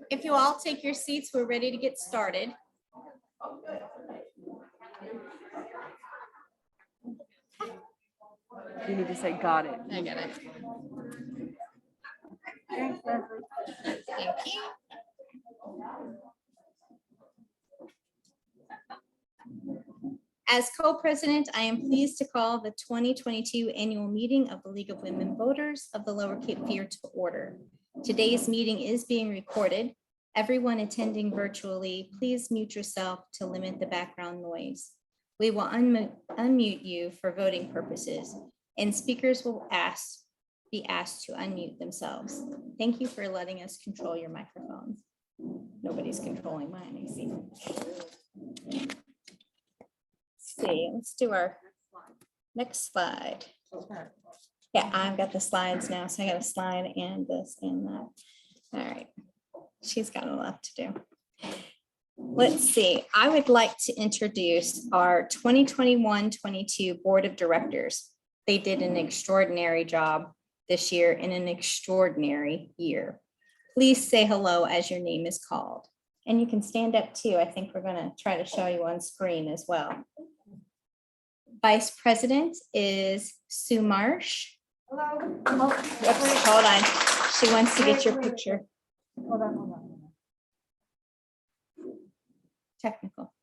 If you all take your seats, we're ready to get started. You need to say got it. I get it. Thanks, Leslie. Thank you. As co-president, I am pleased to call the 2022 annual meeting of the League of Women Voters of the Lower Cape Fear to order. Today's meeting is being recorded. Everyone attending virtually, please mute yourself to limit the background noise. We will unmute you for voting purposes, and speakers will be asked to unmute themselves. Thank you for letting us control your microphones. Nobody's controlling mine, I see. See, let's do our next slide. Yeah, I've got the slides now, so I got a slide and this and that. All right, she's got a lot to do. Let's see, I would like to introduce our 2021-22 Board of Directors. They did an extraordinary job this year in an extraordinary year. Please say hello as your name is called. And you can stand up too. I think we're gonna try to show you on screen as well. Vice President is Sue Marsh. Hello. Oops, hold on. She wants to get your picture. Hold on. Technical.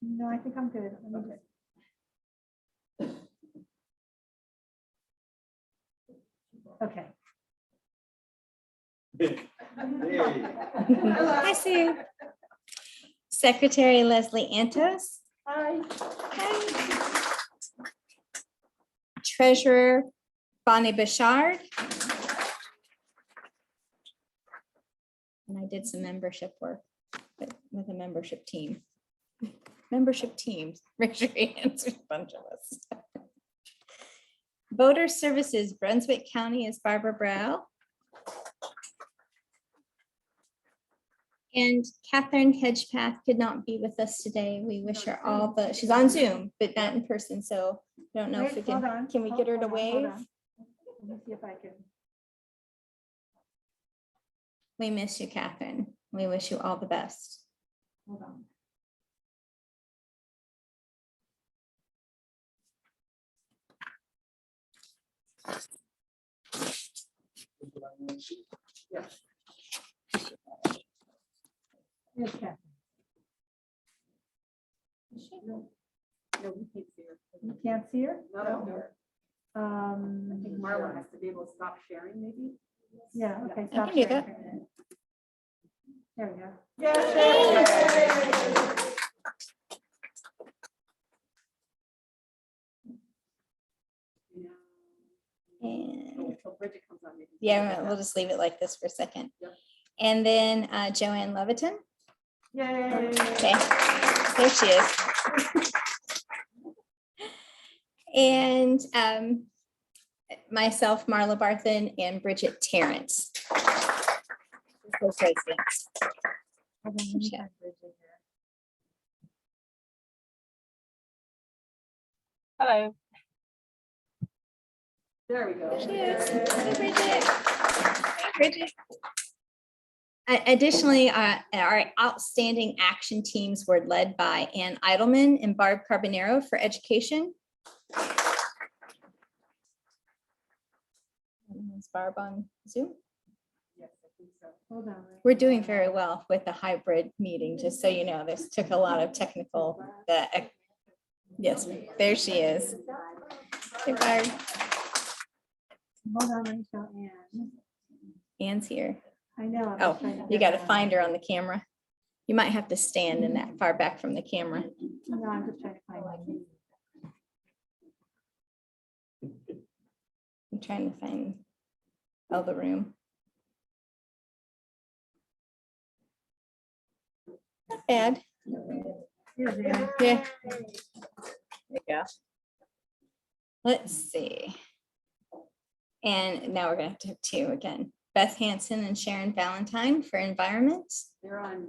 No, I think I'm good. Okay. Hi, Sue. Secretary Leslie Antos. Hi. Hi. Treasurer Bonnie Bouchard. And I did some membership work with a membership team. Membership teams, raise your hands, there's a bunch of us. Voter Services, Brunswick County is Barbara Brow. And Catherine Hedgepath could not be with us today. We wish her all the, she's on Zoom, but not in person, so I don't know if we can we get her to wave? Let me see if I can. We miss you, Catherine. We wish you all the best. Hold on. Yes, Catherine. No, we can't see her. You can't see her? Not on her. I think Marla has to be able to stop sharing, maybe. Yeah, okay. I stop can do sharing that. for a minute. There we go. And Until Bridget comes on. maybe. yeah, we'll just leave it like this for a second. Yep. And then Joanne Leviton. Yay. Okay, there she is. And myself, Marla Barthen, and Bridget Terrence. Co-presidents. Hold on, let me Yeah. find Bridget here. Hello. There we There go. she is. Hey, Bridget. Hey, Bridget. Additionally, our outstanding action teams were led by Ann Eidelman and Barb Carbonero for education. Is Barb on Zoom? Yes, I think so. Hold on. We're doing very well with the hybrid meeting, just so you know. This took a lot of technical. Yes, there she is. Hey, Barb. Hold on, let me show Ann. Ann's here. I know. I'm Oh, just trying you get got to her on. find her on the camera. You might have to stand in that far back from the camera. No, I'm just trying to find her. I'm trying to find the room. Not bad. Here's Ann. Yeah. There you go. Let's see. And now we're going to have two again. Beth Hansen and Sharon Valentine for environment. They're on.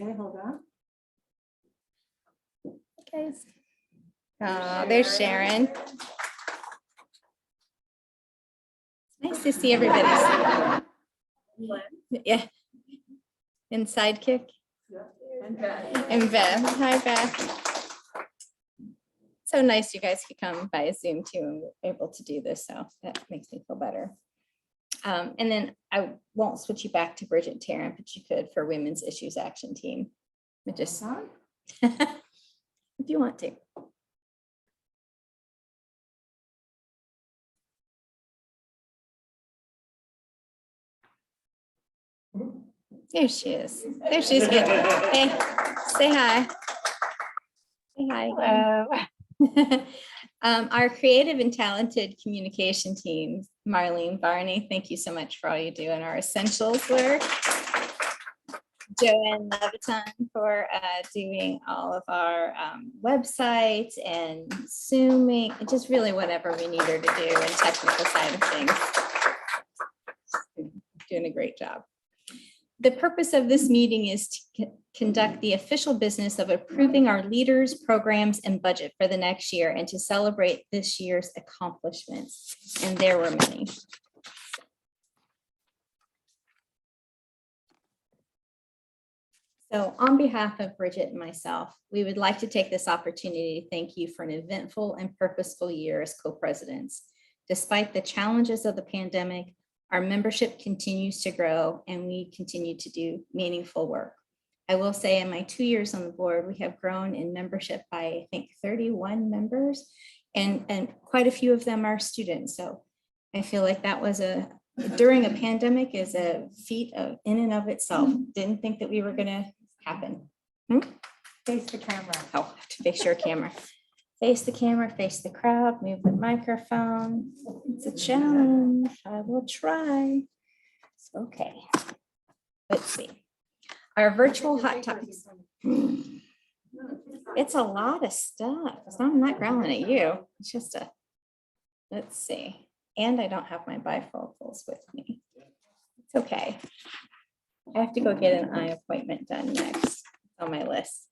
Okay, hold on. Guys. Oh, there's Sharon. Nice to see everybody. Yeah. And sidekick. And Beth. And Beth. Hi, Beth. So nice you guys could come by Zoom too and we're able to do this. So that makes me feel better. And then I won't switch you back to Bridget Tarrant, but you could for Women's Issues Action Team. But just if you want to. There she is. There she is. Hey, say hi. Say hi. Our creative and talented communication teams, Marlene, Barney, thank you so much for all you do in our essentials work. Joanne Leviton for doing all of our websites and Zooming, just really whatever we need her to do and technical side of things. Doing a great job. The purpose of this meeting is to conduct the official business of approving our leaders, programs, and budget for the next year and to celebrate this year's accomplishments. And there were many. So on behalf of Bridget and myself, we would like to take this opportunity to thank you for an eventful and purposeful year as co-presidents. Despite the challenges of the pandemic, our membership continues to grow and we continue to do meaningful work. I will say in my 2 years on the board, we have grown in membership by, I think, 31 members and quite a few of them are students. So I feel like that was during a pandemic is a feat in and of itself. Didn't think that we were going to happen. Face the camera. Oh, I have to face your camera. Face the camera, face the crowd, move the microphone. It's a challenge. I will try. Okay. Let's see. Our virtual hot topics. It's a lot of stuff. So I'm not growling at you. It's just let's see. And I don't have my bifocals with me. It's okay. I have to go get an eye appointment done next on my list.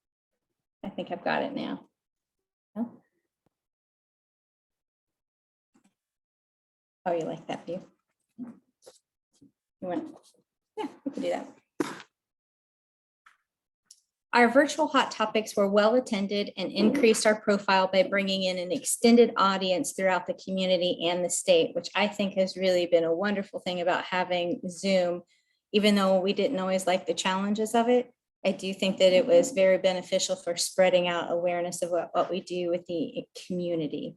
I think I've got it now. Oh, you like that view? You want? Yeah, we can do that. Our virtual hot topics were well attended and increased our profile by bringing in an extended audience throughout the community and the state, which I think has really been a wonderful thing about having Zoom. Even though we didn't always like the challenges of it, I do think that it was very beneficial for spreading out awareness of what we do with the community.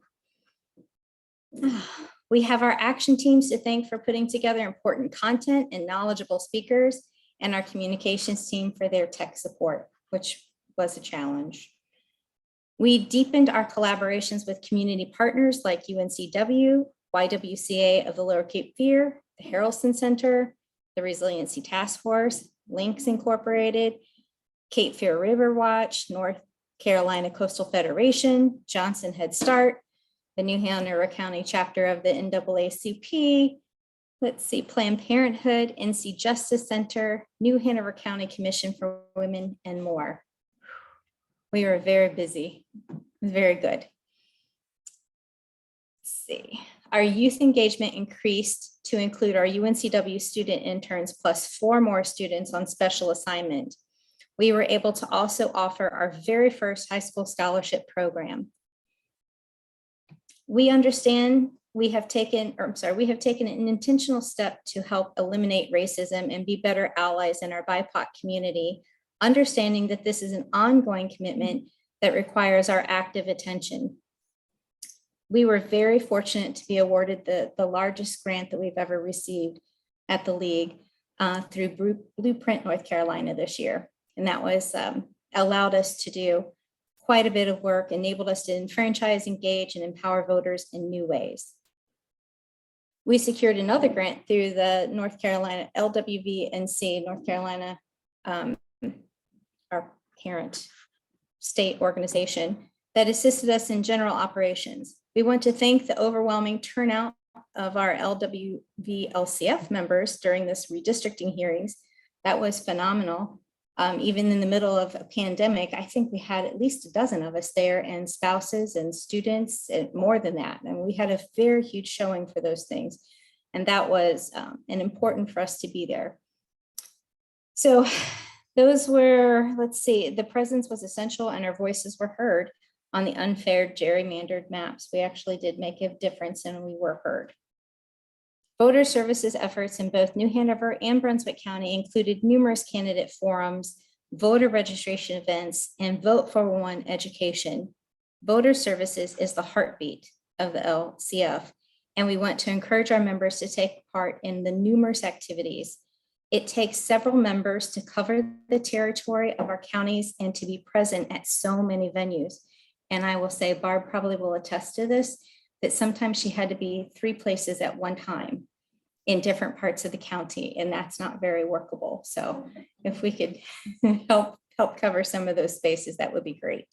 We have our action teams to thank for putting together important content and knowledgeable speakers, and our communications team for their tech support, which was a challenge. We deepened our collaborations with community partners like UNCW, YWCA of the Lower Cape Fear, the Harrelson Center, the Resiliency Task Force, Links Incorporated, Cape Fear River Watch, North Carolina Coastal Federation, Johnson Head Start, the New Hanover County chapter of the NAACP, let's see, Planned Parenthood, NC Justice Center, New Hanover County Commission for Women, and more. We were very busy, very good. Let's see, our youth engagement increased to include our UNCW student interns plus 4 more students on special assignment. We were able to also offer our very first high school scholarship program. We understand we have taken an intentional step to help eliminate racism and be better allies in our BIPOC community, understanding that this is an ongoing commitment that requires our active attention. We were very fortunate to be awarded the largest grant that we've ever received at the league through Blueprint North Carolina this year. And that was allowed us to do quite a bit of work, enabled us to enfranchise, engage, and empower voters in new ways. We secured another grant through the North Carolina LWVNC, North Carolina, our parent state organization that assisted us in general operations. We want to thank the overwhelming turnout of our LWVLCF members during this redistricting hearings. That was phenomenal. Even in the middle of a pandemic, I think we had at least a dozen of us there, and spouses and students, and more than that. And we had a very huge showing for those things. And that was an important for us to be there. So those were, let's see, the presence was essential and our voices were heard on the unfair gerrymandered maps. We actually did make a difference and we were heard. Voter services efforts in both New Hanover and Brunswick County included numerous candidate forums, voter registration events, and Vote for One education. Voter services is the heartbeat of the LCF, and we want to encourage our members to take part in the numerous activities. It takes several members to cover the territory of our counties and to be present at so many venues. And I will say, Barb probably will attest to this, that sometimes she had to be 3 places at one time in different parts of the county, and that's not very workable. So if we could help cover some of those spaces, that would be great.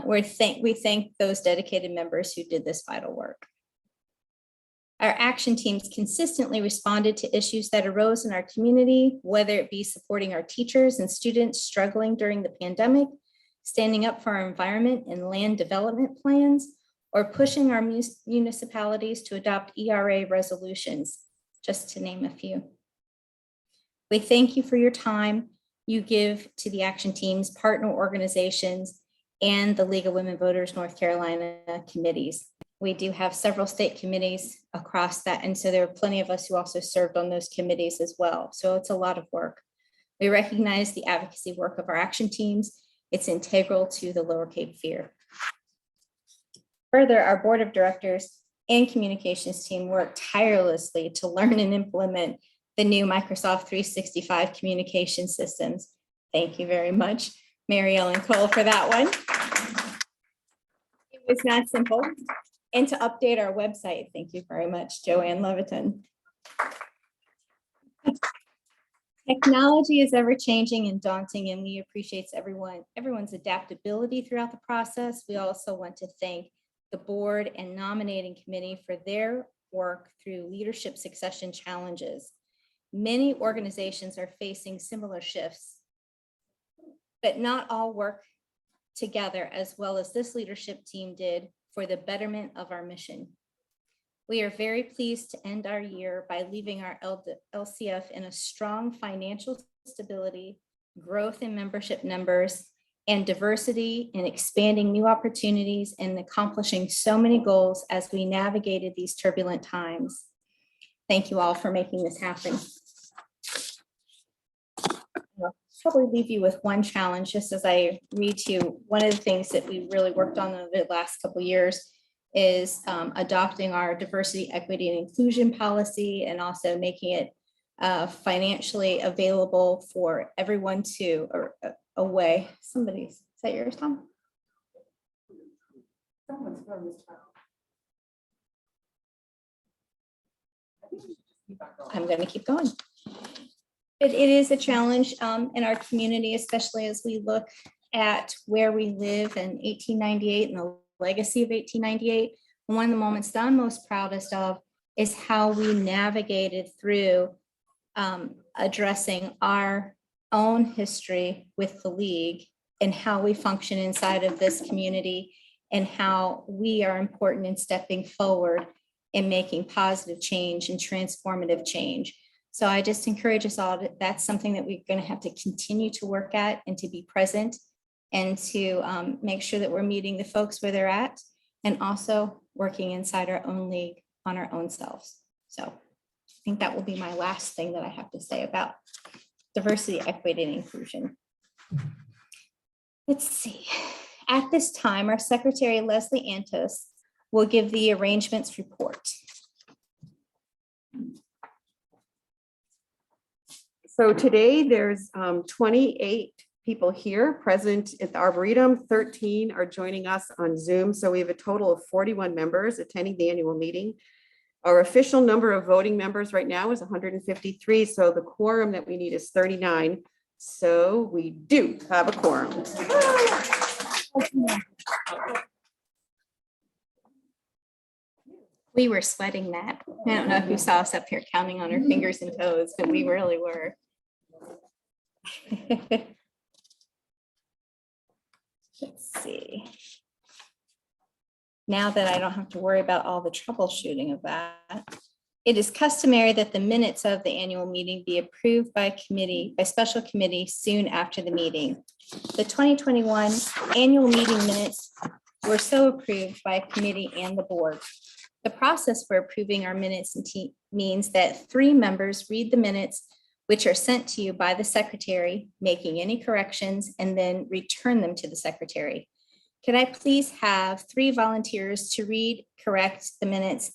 We thank those dedicated members who did this vital work. Our action teams consistently responded to issues that arose in our community, whether it be supporting our teachers and students struggling during the pandemic, standing up for our environment and land development plans, or pushing our municipalities to adopt ERA resolutions, just to name a few. We thank you for your time you give to the action teams, partner organizations, and the League of Women Voters North Carolina committees. We do have several state committees across that, and so there are plenty of us who also served on those committees as well. So it's a lot of work. We recognize the advocacy work of our action teams. It's integral to the Lower Cape Fear. Further, our board of directors and communications team worked tirelessly to learn and implement the new Microsoft 365 communication systems. Thank you very much, Mary Ellen Cole, for that one. It was not simple. And to update our website. Thank you very much, Joanne Leviton. Technology is ever changing and daunting, and we appreciate everyone's adaptability throughout the process. We also want to thank the board and nominating committee for their work through leadership succession challenges. Many organizations are facing similar shifts, but not all work together as well as this leadership team did for the betterment of our mission. We are very pleased to end our year by leaving our LCF in a strong financial stability, growth in membership numbers, and diversity, and expanding new opportunities and accomplishing so many goals as we navigated these turbulent times. Thank you all for making this happen. I'll probably leave you with one challenge, just as I read to you. One of the things that we really worked on over the last couple of years is adopting our diversity, equity, and inclusion policy, and also making it financially available for everyone to, or away. Somebody's, is that yours, Tom? Someone's from this child. I'm going to keep going. It is a challenge in our community, especially as we look at where we live in 1898 and the legacy of 1898. And one of the moments that I'm most proudest of is how we navigated through addressing our own history with the League and how we function inside of this community and how we are important in stepping forward and making positive change and transformative change. So I just encourage us all that that's something that we're going to have to continue to work at and to be present and to make sure that we're meeting the folks where they're at and also working inside our own league on our own selves. So I think that will be my last thing that I have to say about diversity, equity, and inclusion. Let's see. At this time, our Secretary Leslie Antos will give the arrangements report. So today there's 28 people here present at the Arboretum. 13 are joining us on Zoom. So we have a total of 41 members attending the annual meeting. Our official number of voting members right now is 153. So the quorum that we need is 39. So we do have a quorum. We were sweating that. I don't know who saw us up here counting on our fingers and toes, but we really were. Let's see. Now that I don't have to worry about all the troubleshooting of that, it is customary that the minutes of the annual meeting be approved by committee, by special committee soon after the meeting. The 2021 annual meeting minutes were so approved by committee and the board. The process for approving our minutes means that 3 members read the minutes, which are sent to you by the secretary, making any corrections, and then return them to the secretary. Could I please have 3 volunteers to read and correct the minutes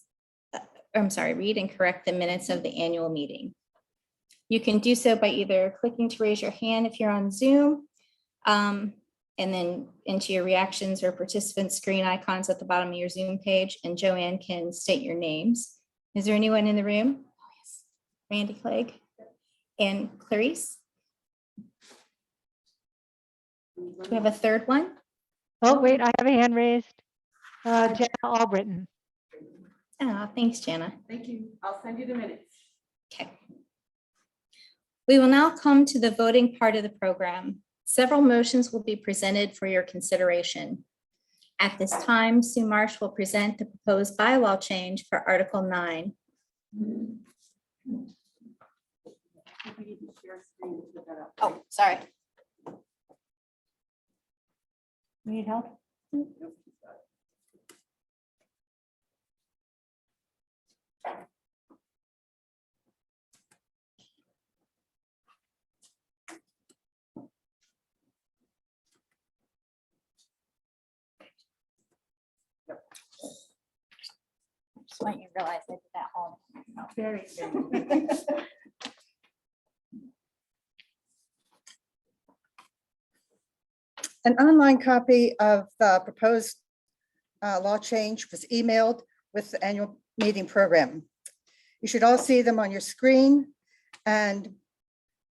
of the annual meeting? You can do so by either clicking to raise your hand if you're on Zoom, and then into your reactions or participant screen icons at the bottom of your Zoom page, and Joanne can state your names. Is there anyone in the room? Oh, yes. Randy Clegg and Clarice. Do we have a third one? Oh, wait, I have a hand raised. Jenna Albritton. Oh, thanks, Jana. Thank you. I'll send you the minutes. Okay. We will now come to the voting part of the program. Several motions will be presented for your consideration. At this time, Sue Marsh will present the proposed bylaw change for Article 9. We need to share screen to put that up. Oh, sorry. Need help? Just want you to realize I did that all. Very good. An online copy of the proposed law change was emailed with the annual meeting program. You should all see them on your screen, and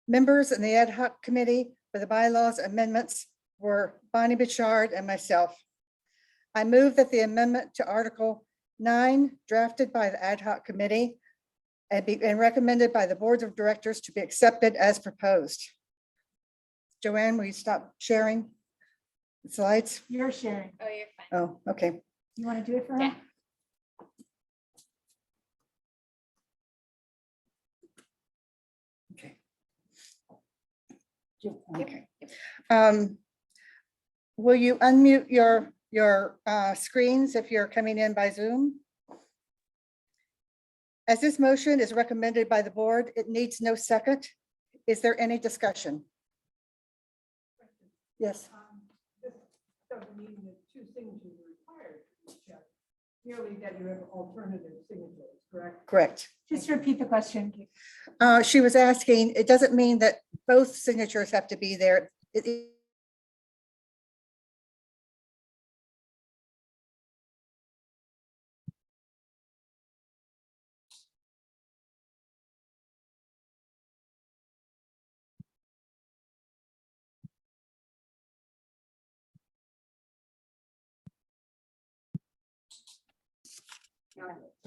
members in the ad hoc committee for the bylaws amendments were Bonnie Bichard and myself. I move that the amendment to Article 9 drafted by the ad hoc committee and recommended by the boards of directors to be accepted as proposed. Joanne, will you stop sharing the slides? You're sharing. Oh, you're fine. Oh, okay. You want to do it for her? Yeah. Okay. Will you unmute your screens if you're coming in by Zoom? As this motion is recommended by the board, it needs no second. Is there any discussion? Yes. This doesn't mean that 2 signatures are required for each other. Merely that you have alternative signatures, correct? Correct. Just repeat the question. She was asking, it doesn't mean that both signatures have to be there.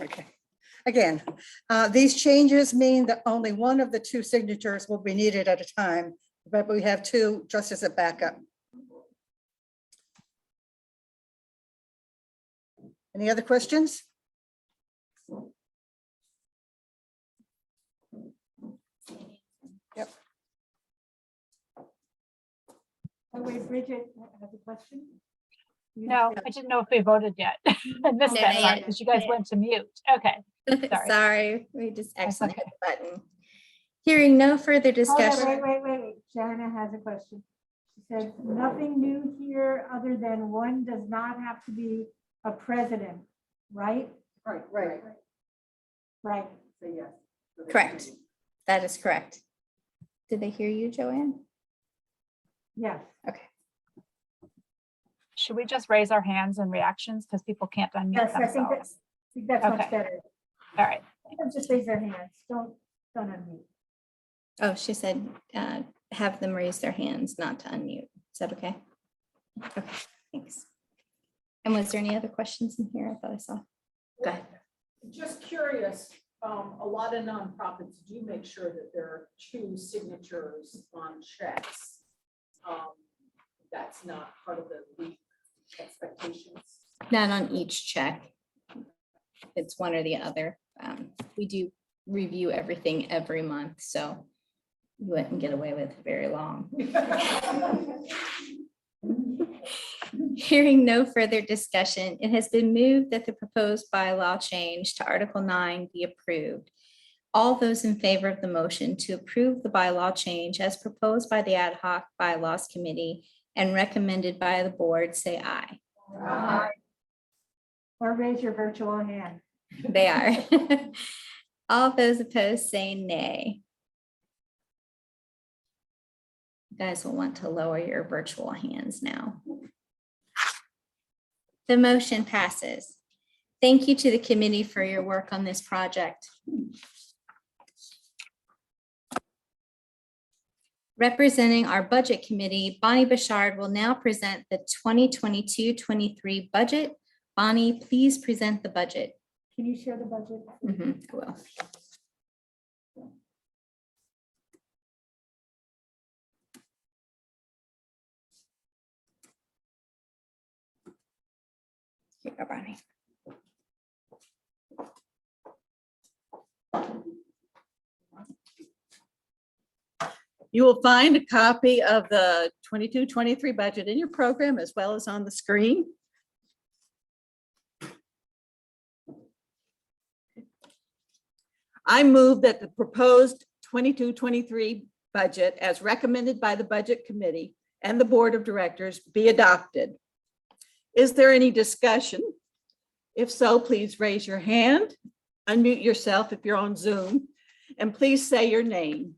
Okay. Again, these changes mean that only one of the 2 signatures will be needed at a time, but we have 2 just as a backup. Any other questions? Yep. Oh, wait, Bridget has a question. No, I didn't know if we voted yet. I missed No, that not part yet. because you guys went to mute. Okay. Sorry. Sorry, we just That's accidentally hit the button. Hearing no further Hold on, discussion. wait. Jana has a question. She says, nothing new here other than one does not have to be a president, right? Right. Right. So yes. So they- Correct. That is correct. Did they hear you, Joanne? Yes. Okay. Should we just raise our hands in reactions because people can't unmute Yes, I think themselves? that's much Okay. better. All right. Just raise their hands. Don't unmute. Oh, she said, have them raise their hands, not to unmute. Is that okay? Okay, thanks. And was there any other questions in here? I thought I saw. Go ahead. Just curious, a lot of nonprofits do make sure that there are 2 signatures on checks. That's not part of the league expectations. Not on each check. It's one or the other. We do review everything every month, so you wouldn't get away with it very long. Hearing no further discussion, it has been moved that the proposed bylaw change to Article 9 be approved. All those in favor of the motion to approve the bylaw change as proposed by the Ad hoc Bylaws Committee and recommended by the board, say aye. Aye. Or raise your virtual hand. They are. All those opposed, say nay. You guys will want to lower your virtual hands now. The motion passes. Thank you to the committee for your work on this project. Representing our budget committee, Bonnie Bouchard will now present the 2022-23 budget. Bonnie, please present the budget. Can you share the budget? I will. Here you go, Bonnie. You will find a copy of the 22-23 budget in your program as well as on the screen. I move that the proposed 22-23 budget as recommended by the Budget Committee and the Board of Directors be adopted. Is there any discussion? If so, please raise your hand, unmute yourself if you're on Zoom, and please say your name.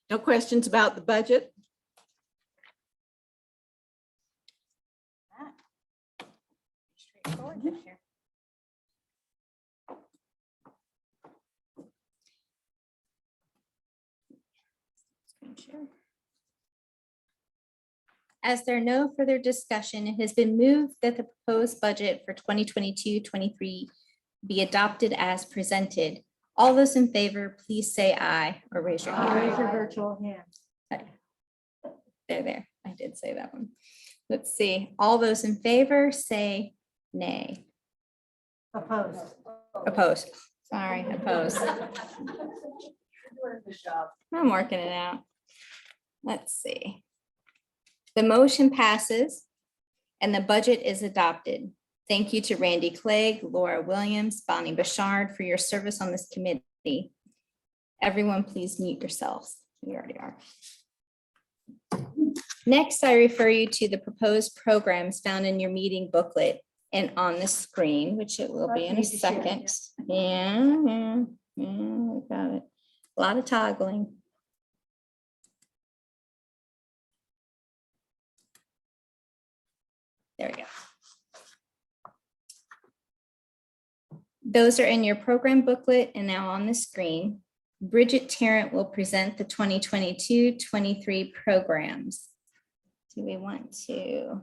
No questions about the budget? Straightforward this year. Screen share. As there are no further discussion, it has been moved that the proposed budget for 2022-23 be adopted as presented. All those in favor, please say aye or raise your hand. Raise your virtual hand. There. I did say that one. Let's see. All those in favor, say nay. Opposed. Opposed. Sorry, opposed. I'm working it out. Let's see. The motion passes and the budget is adopted. Thank you to Randy Clegg, Laura Williams, Bonnie Bouchard for your service on this committee. Everyone, please mute yourselves. We already are. Next, I refer you to the proposed programs found in your meeting booklet and on the screen, which it will be in a second. Yeah, we got it. A lot of toggling. There we go. Those are in your program booklet and now on the screen. Bridget Tarrant will present the 2022-23 programs. Do we want to,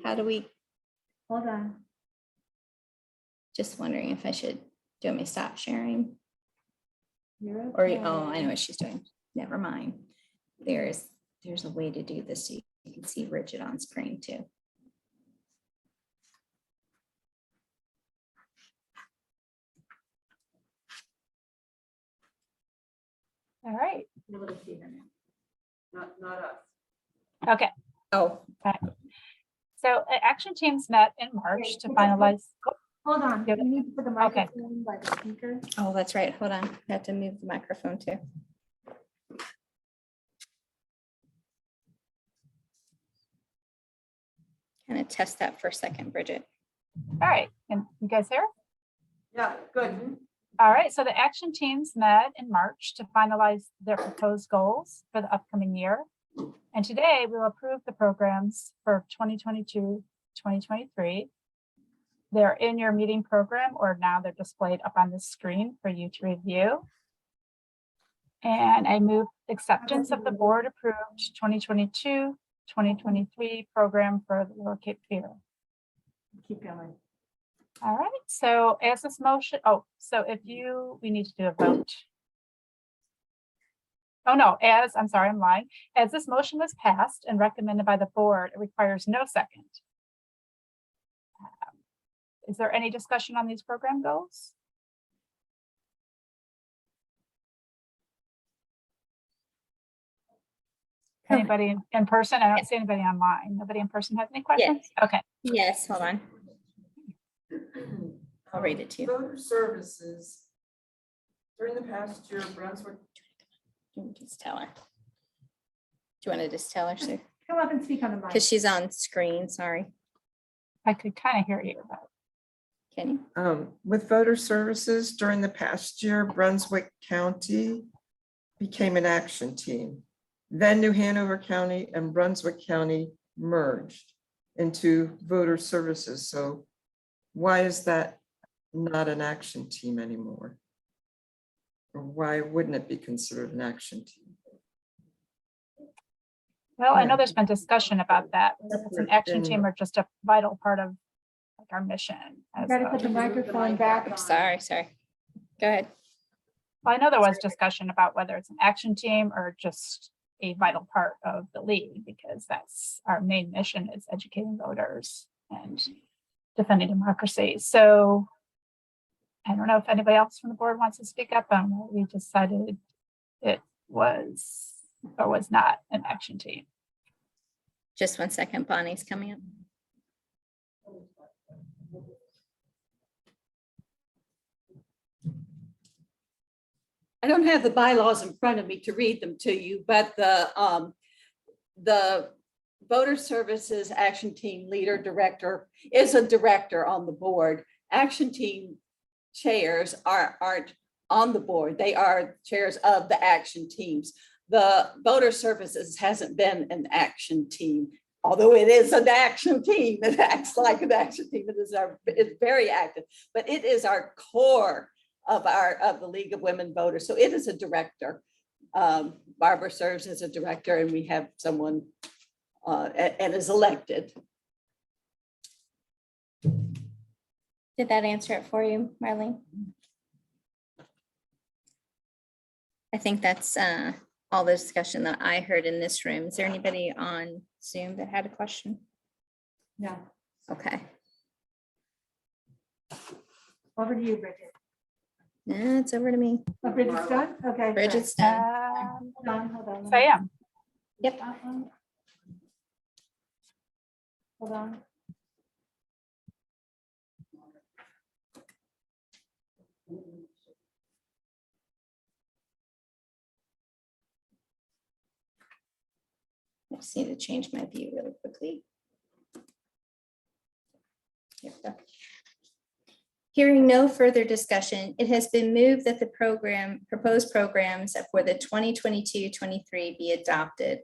how do we, Hold on. just wondering if I should, do you want me to stop sharing? You're Or, okay. oh, I know what she's doing. Never mind. There's a way to do this so you can see Bridget on screen too. All right, Be able to see her now. Not us. okay. Oh, So action teams met in March to finalize. Hold on. Yep. You need to put the Okay. microphone by the speaker. oh, that's right. Hold on. I have to move the microphone too. Kind of test that for a second, Bridget. All right, and you guys here? Yeah, good. All right, so the action teams met in March to finalize their proposed goals for the upcoming year. And today we will approve the programs for 2022-2023. They're in your meeting program, or now they're displayed up on the screen for you to review. And I move acceptance of the board approved 2022-2023 program for the Lower Cape Fear. Keep going. All right, so as this motion, so if you, we need to do a vote. Oh, no, I'm sorry, I'm lying. As this motion was passed and recommended by the board, it requires no second. Is there any discussion on these program goals? Anybody in person? I don't see anybody online. Nobody in person has any questions? Okay, Yes, hold on. I'll read it to you. Voter services. During the past year, Brunswick. You can just tell her. Do you want to just tell her, Sue? Come up and speak on the mic. Because she's on screen, sorry. I could kind of hear you, but Can you? With voter services during the past year, Brunswick County became an action team. Then New Hanover County and Brunswick County merged into voter services. So why is that not an action team anymore? Or why wouldn't it be considered an action team? well, I know Yeah. there's been discussion about that. If it's an action team or just a vital part of like our mission. You as gotta a- put the microphone back on. Sorry. Go ahead. Well, I know there was discussion about whether it's an action team or just a vital part of the league, because that's our main mission, is educating voters and defending democracy. So I don't know if anybody else from the board wants to speak up on what we decided it was or was not an action team. Just 1 second. Bonnie's coming up. I don't have the bylaws in front of me to read them to you, but the Voter Services Action Team Leader Director is a director on the board. Action Team chairs aren't on the board. They are chairs of the action teams. The Voter Services hasn't been an action team, although it is an action team. It acts like an action team. It's very active, but it is our core of the League of Women Voters. So it is a director. Barbara serves as a director, and we have someone and is elected. Did that answer it for you, Marlene? I think that's all the discussion that I heard in this room. Is there anybody on Zoom that had a question? No, Okay. over to you, Bridget. Yeah, it's over to me. Oh, Bridget's done? Okay. sorry. Bridget's done. Hold on, hold on. Sam, Yep. Hold on. I just need to change my view really quickly. Here we go. Hearing no further discussion, it has been moved that the proposed programs for the 2022-23 be adopted.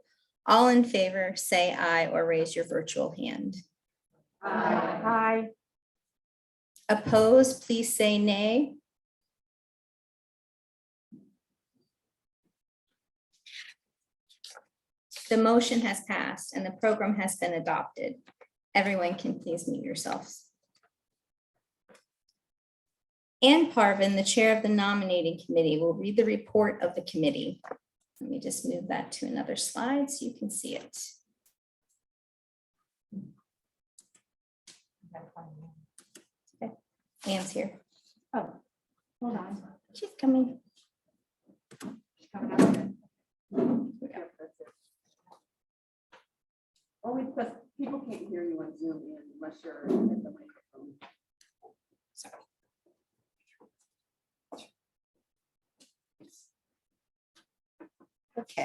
All in favor, say aye or raise your virtual hand. Hi. Opposed, please say nay. The motion has passed and the program has been adopted. Everyone can please mute yourselves. Ann Parvin, the chair of the nominating committee, will read the report of the committee. Let me just move that to another slide so you can see it. Okay, Ann's here. Oh, hold on. She's coming. Coming up. Only because people can't hear you on Zoom unless you're at the microphone. Sorry. Okay.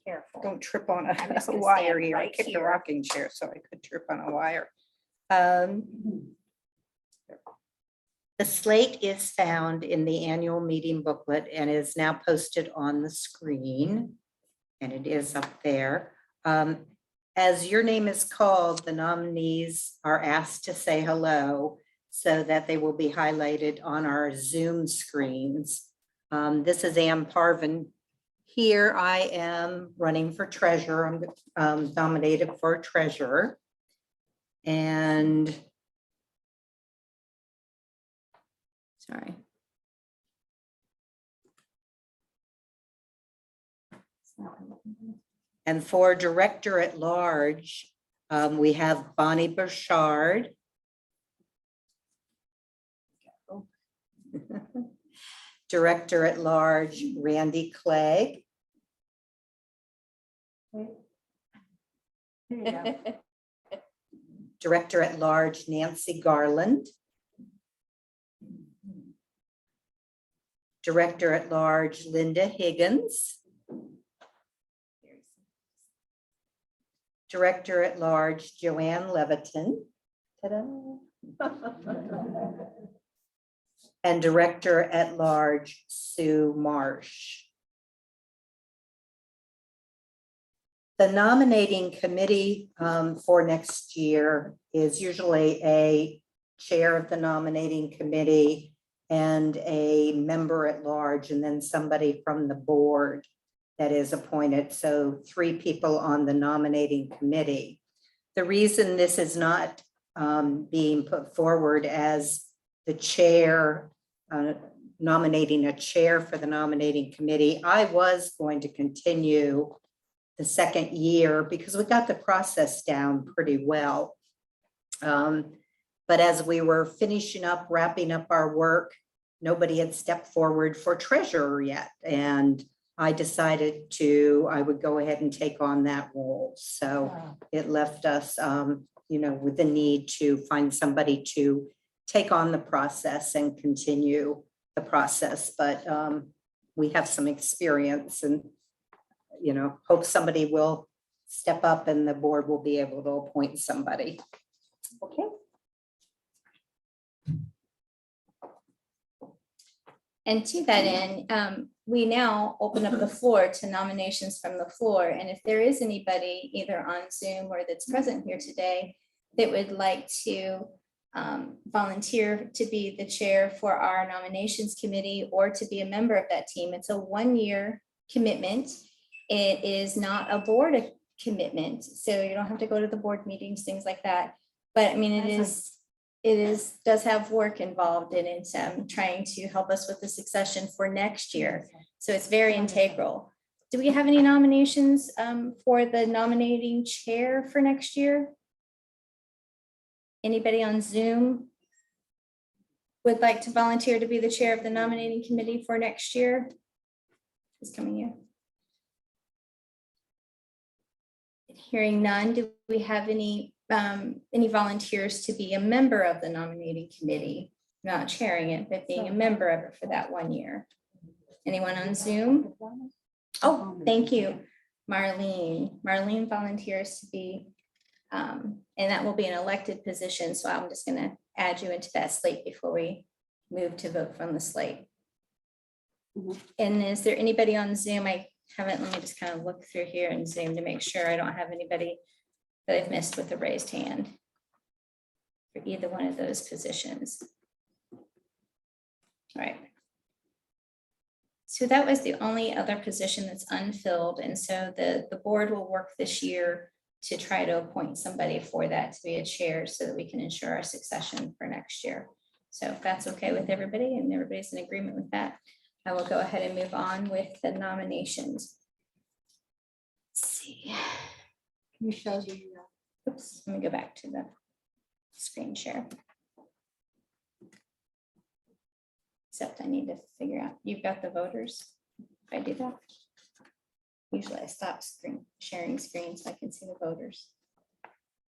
Careful. Don't trip on I'm just a gonna wire stand here. I right kept the here. rocking chair, so I could trip on a wire. The slate is found in the annual meeting booklet and is now posted on the screen. And it is up there. As your name is called, the nominees are asked to say hello so that they will be highlighted on our Zoom screens. This is Ann Parvin. Here I am running for treasurer. I'm nominated for treasurer. And Sorry. And for Director at Large, we have Bonnie Burchard. Director at Large, Randy Clegg. Here you go. Director at Large, Nancy Garland. Director at Large, Linda Higgins. Director at Large, Joanne Leviton. Ta-da. And Director at Large, Sue Marsh. The nominating committee for next year is usually a chair of the nominating committee and a member at large, and then somebody from the board that is appointed. So 3 people on the nominating committee. The reason this is not being put forward as the chair, nominating a chair for the nominating committee, I was going to continue the second year because we got the process down pretty well. But as we were finishing up, wrapping up our work, nobody had stepped forward for treasurer yet. And I decided I would go ahead and take on that role. So it left us, with the need to find somebody to take on the process and continue the process. But we have some experience and, hope somebody will step up and the board will be able to appoint somebody. Okay. And to that end, we now open up the floor to nominations from the floor. And if there is anybody either on Zoom or that's present here today that would like to volunteer to be the chair for our nominations committee or to be a member of that team, it's a 1-year commitment. It is not a board commitment, so you don't have to go to the board meetings, things like that. But I mean, does have work involved in it, trying to help us with the succession for next year. So it's very integral. Do we have any nominations for the nominating chair for next year? Anybody on Zoom would like to volunteer to be the chair of the nominating committee for next year? This coming year. Hearing none, do we have any volunteers to be a member of the nominating committee? Not chairing it, but being a member of it for that 1 year. Anyone on Zoom? Oh, thank you, Marlene. Marlene volunteers to be, and that will be an elected position. So I'm just gonna add you into that slate before we move to vote from the slate. And is there anybody on Zoom? I haven't, let me just kind of look through here and Zoom to make sure I don't have anybody that I've missed with a raised hand for either one of those positions. All right. So that was the only other position that's unfilled. And so the board will work this year to try to appoint somebody for that to be a chair so that we can ensure our succession for next year. So if that's okay with everybody and everybody's in agreement with that, I will go ahead and move on with the nominations. Let's see. Can you show the, Oops, let me go back to the screen share. Except I need to figure out, you've got the voters. If I do that. Usually I stop sharing screen so I can see the voters.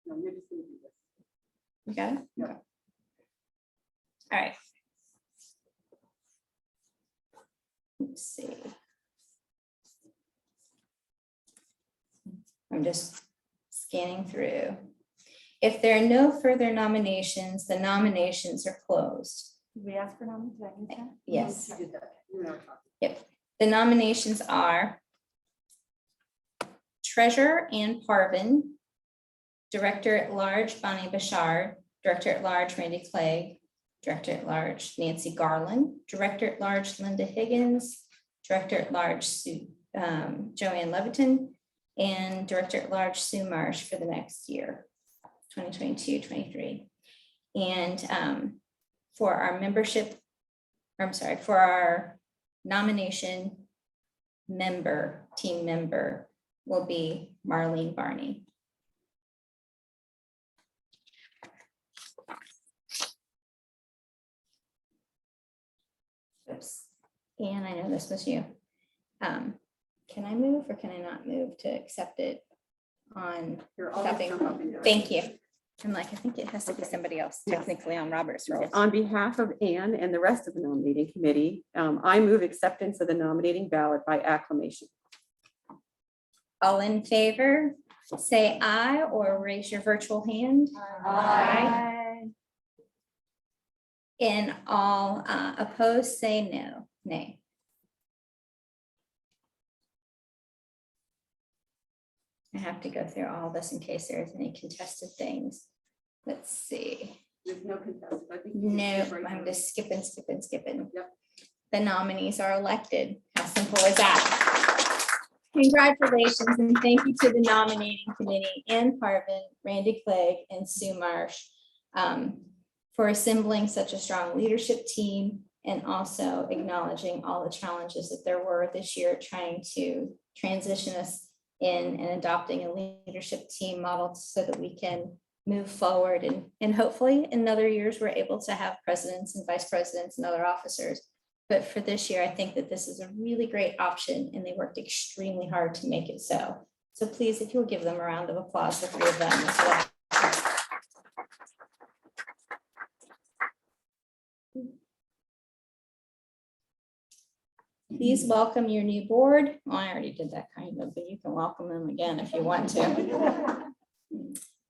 No, you're just gonna do this. You got it? Yeah. Okay. All right. Let's see. I'm just scanning through. If there are no further nominations, the nominations are closed. did we ask for nominations? Yes. You did that. You and I were talking. Yep. The nominations are Treasurer Ann Parvin, Director at Large Bonnie Burchard, Director at Large Randy Clegg, Director at Large Nancy Garland, Director at Large Linda Higgins, Director at Large Joanne Leviton, and Director at Large Sue Marsh for the next year, 2022-23. And for our membership I'm sorry, for our nomination team member will be Marlene Barney. Oops. And I know this was you. Can I move or can I not move to accept it on? You're always Copy. jumping. Thank you. I'm like, I think it has to be somebody else technically on Robert's rules. On behalf of Anne and the rest of the nominating committee, I move acceptance of the nominating ballot by acclamation. All in favor, say aye or raise your virtual hand. Aye. And all opposed, say no, nay. I have to go through all this in case there is any contested things. Let's see. There's no contest. I think. No, I'm just skipping. Yep. The nominees are elected. How simple is that? Congratulations and thank you to the nominating committee, Ann Parvin, Randy Clegg, and Sue Marsh for assembling such a strong leadership team and also acknowledging all the challenges that there were this year trying to transition us in and adopting a leadership team model so that we can move forward and hopefully in other years we're able to have presidents and vice presidents and other officers. But for this year, I think that this is a really great option and they worked extremely hard to make it so. So please, if you'll give them a round of applause, the three of them as well. Please welcome your new board. Well, I already did that kind of, but you can welcome them again if you want to.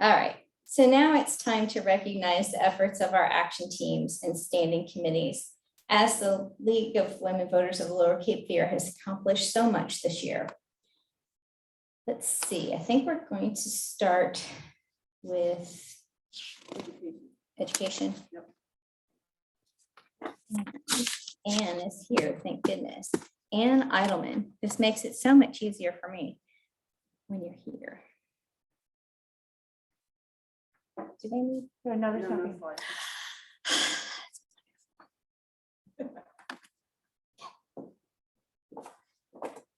All right, so now it's time to recognize the efforts of our action teams and standing committees. As the League of Women Voters of the Lower Cape Fear has accomplished so much this year. Let's see, I think we're going to start with education. Anne is here, thank goodness. Anne Eidelman, this makes it so much easier for me when you're here. Do they need Another jumping board.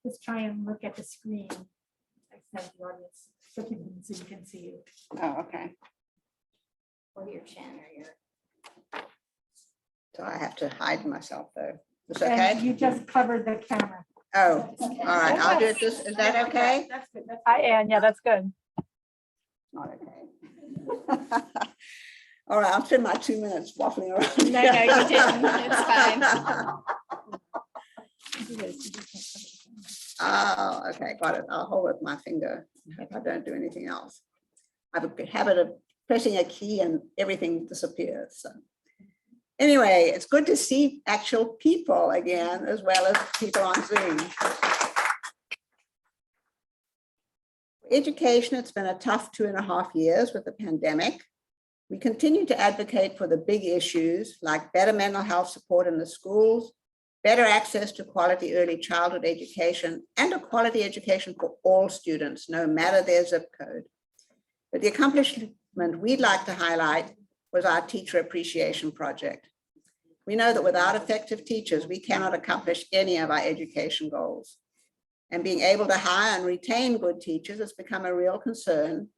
Just try and look at the screen. I said the audience, so you can see you. Oh, okay. or your chin or your? So I have to hide myself though. Is And okay? you just covered the camera. Oh, all right. I'll do it this. Is that okay? That's good. That's Hi, good. Ann. Yeah, that's good. Not okay. All right, I'll spend my 2 minutes waffling around. No, no, you didn't. It's fine. Oh, okay, got it. I'll hold it with my finger if I don't do anything else. I have a habit of pressing a key and everything disappears. So anyway, it's good to see actual people again, as well as people on Zoom. Education, it's been a tough 2.5 years with the pandemic. We continue to advocate for the big issues like better mental health support in the schools, better access to quality early childhood education, and a quality education for all students, no matter their zip code. But the accomplishment we'd like to highlight was our Teacher Appreciation Project. We know that without effective teachers, we cannot accomplish any of our education goals. And being able to hire and retain good teachers has become a real concern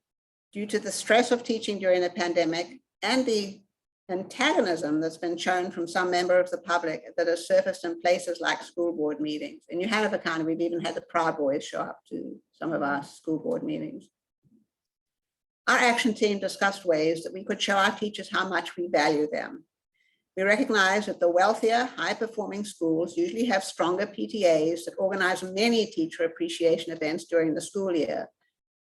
due to the stress of teaching during the pandemic and the antagonism that's been shown from some member of the public that has surfaced in places like school board meetings. In New Hanover County, we've even had the Proud Boys show up to some of our school board meetings. Our action team discussed ways that we could show our teachers how much we value them. We recognize that the wealthier, high-performing schools usually have stronger PTAs that organize many teacher appreciation events during the school year.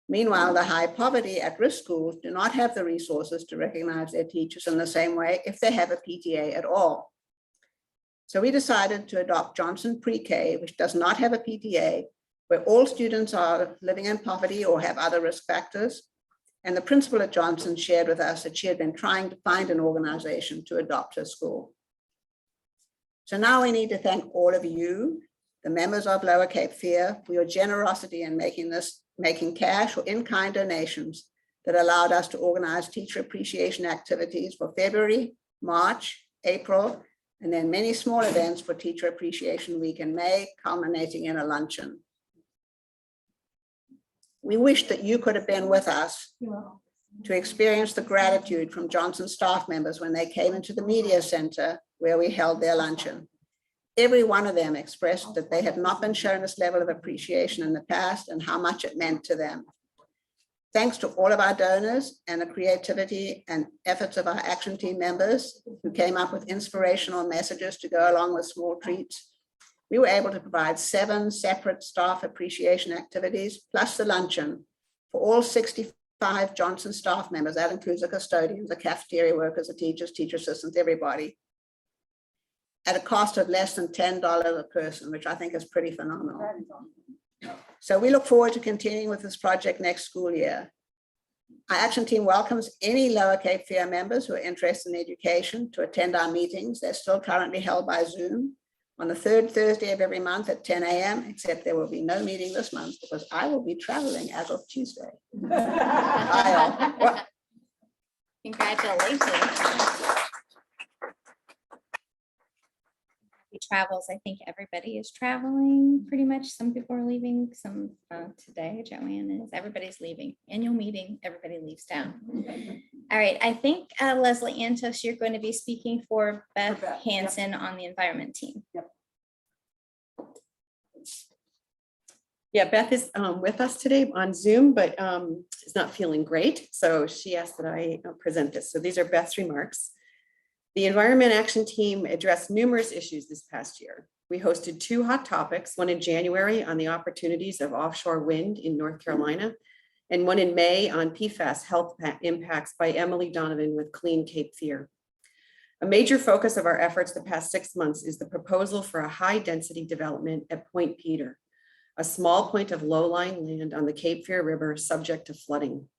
Meanwhile, the high poverty at-risk schools do not have the resources to recognize their teachers in the same way if they have a PTA at all. So we decided to adopt Johnson Pre-K, which does not have a PTA, where all students are living in poverty or have other risk factors. And the principal at Johnson shared with us that she had been trying to find an organization to adopt her school. So now we need to thank all of you, the members of Lower Cape Fear, for your generosity in making cash or in-kind donations that allowed us to organize teacher appreciation activities for February, March, April, and then many small events for Teacher Appreciation Week in May, culminating in a luncheon. We wish that you could have been with us to experience the gratitude from Johnson staff members when they came into the media center where we held their luncheon. Every one of them expressed that they had not been shown this level of appreciation in the past and how much it meant to them. Thanks to all of our donors and the creativity and efforts of our action team members who came up with inspirational messages to go along with small treats, we were able to provide 7 separate staff appreciation activities plus the luncheon for all 65 Johnson staff members. That includes the custodians, the cafeteria workers, the teachers, teacher assistants, everybody, at a cost of less than $10 a person, which I think is pretty phenomenal. So we look forward to continuing with this project next school year. Our action team welcomes any Lower Cape Fear members who are interested in education to attend our meetings. They're still currently held by Zoom on the 3rd Thursday of every month at 10 a.m., except there will be no meeting this month because I will be traveling as of Tuesday. Bye all. Well, Congratulations. Travels, I think everybody is traveling pretty much. Some people are leaving, some today, Joanne is, everybody's leaving. Annual meeting, everybody leaves town. All right, I think Leslie Antos, you're going to be speaking for Beth Hansen on the environment team. Yeah, Beth is with us today on Zoom, but is not feeling great. So she asked that I present this. So these are Beth's remarks. The Environment Action Team addressed numerous issues this past year. We hosted 2 hot topics, one in January on the opportunities of offshore wind in North Carolina, and one in May on PFAS health impacts by Emily Donovan with Clean Cape Fear. A major focus of our efforts the past 6 months is the proposal for a high-density development at Point Peter, a small point of low-lying land on the Cape Fear River subject to flooding.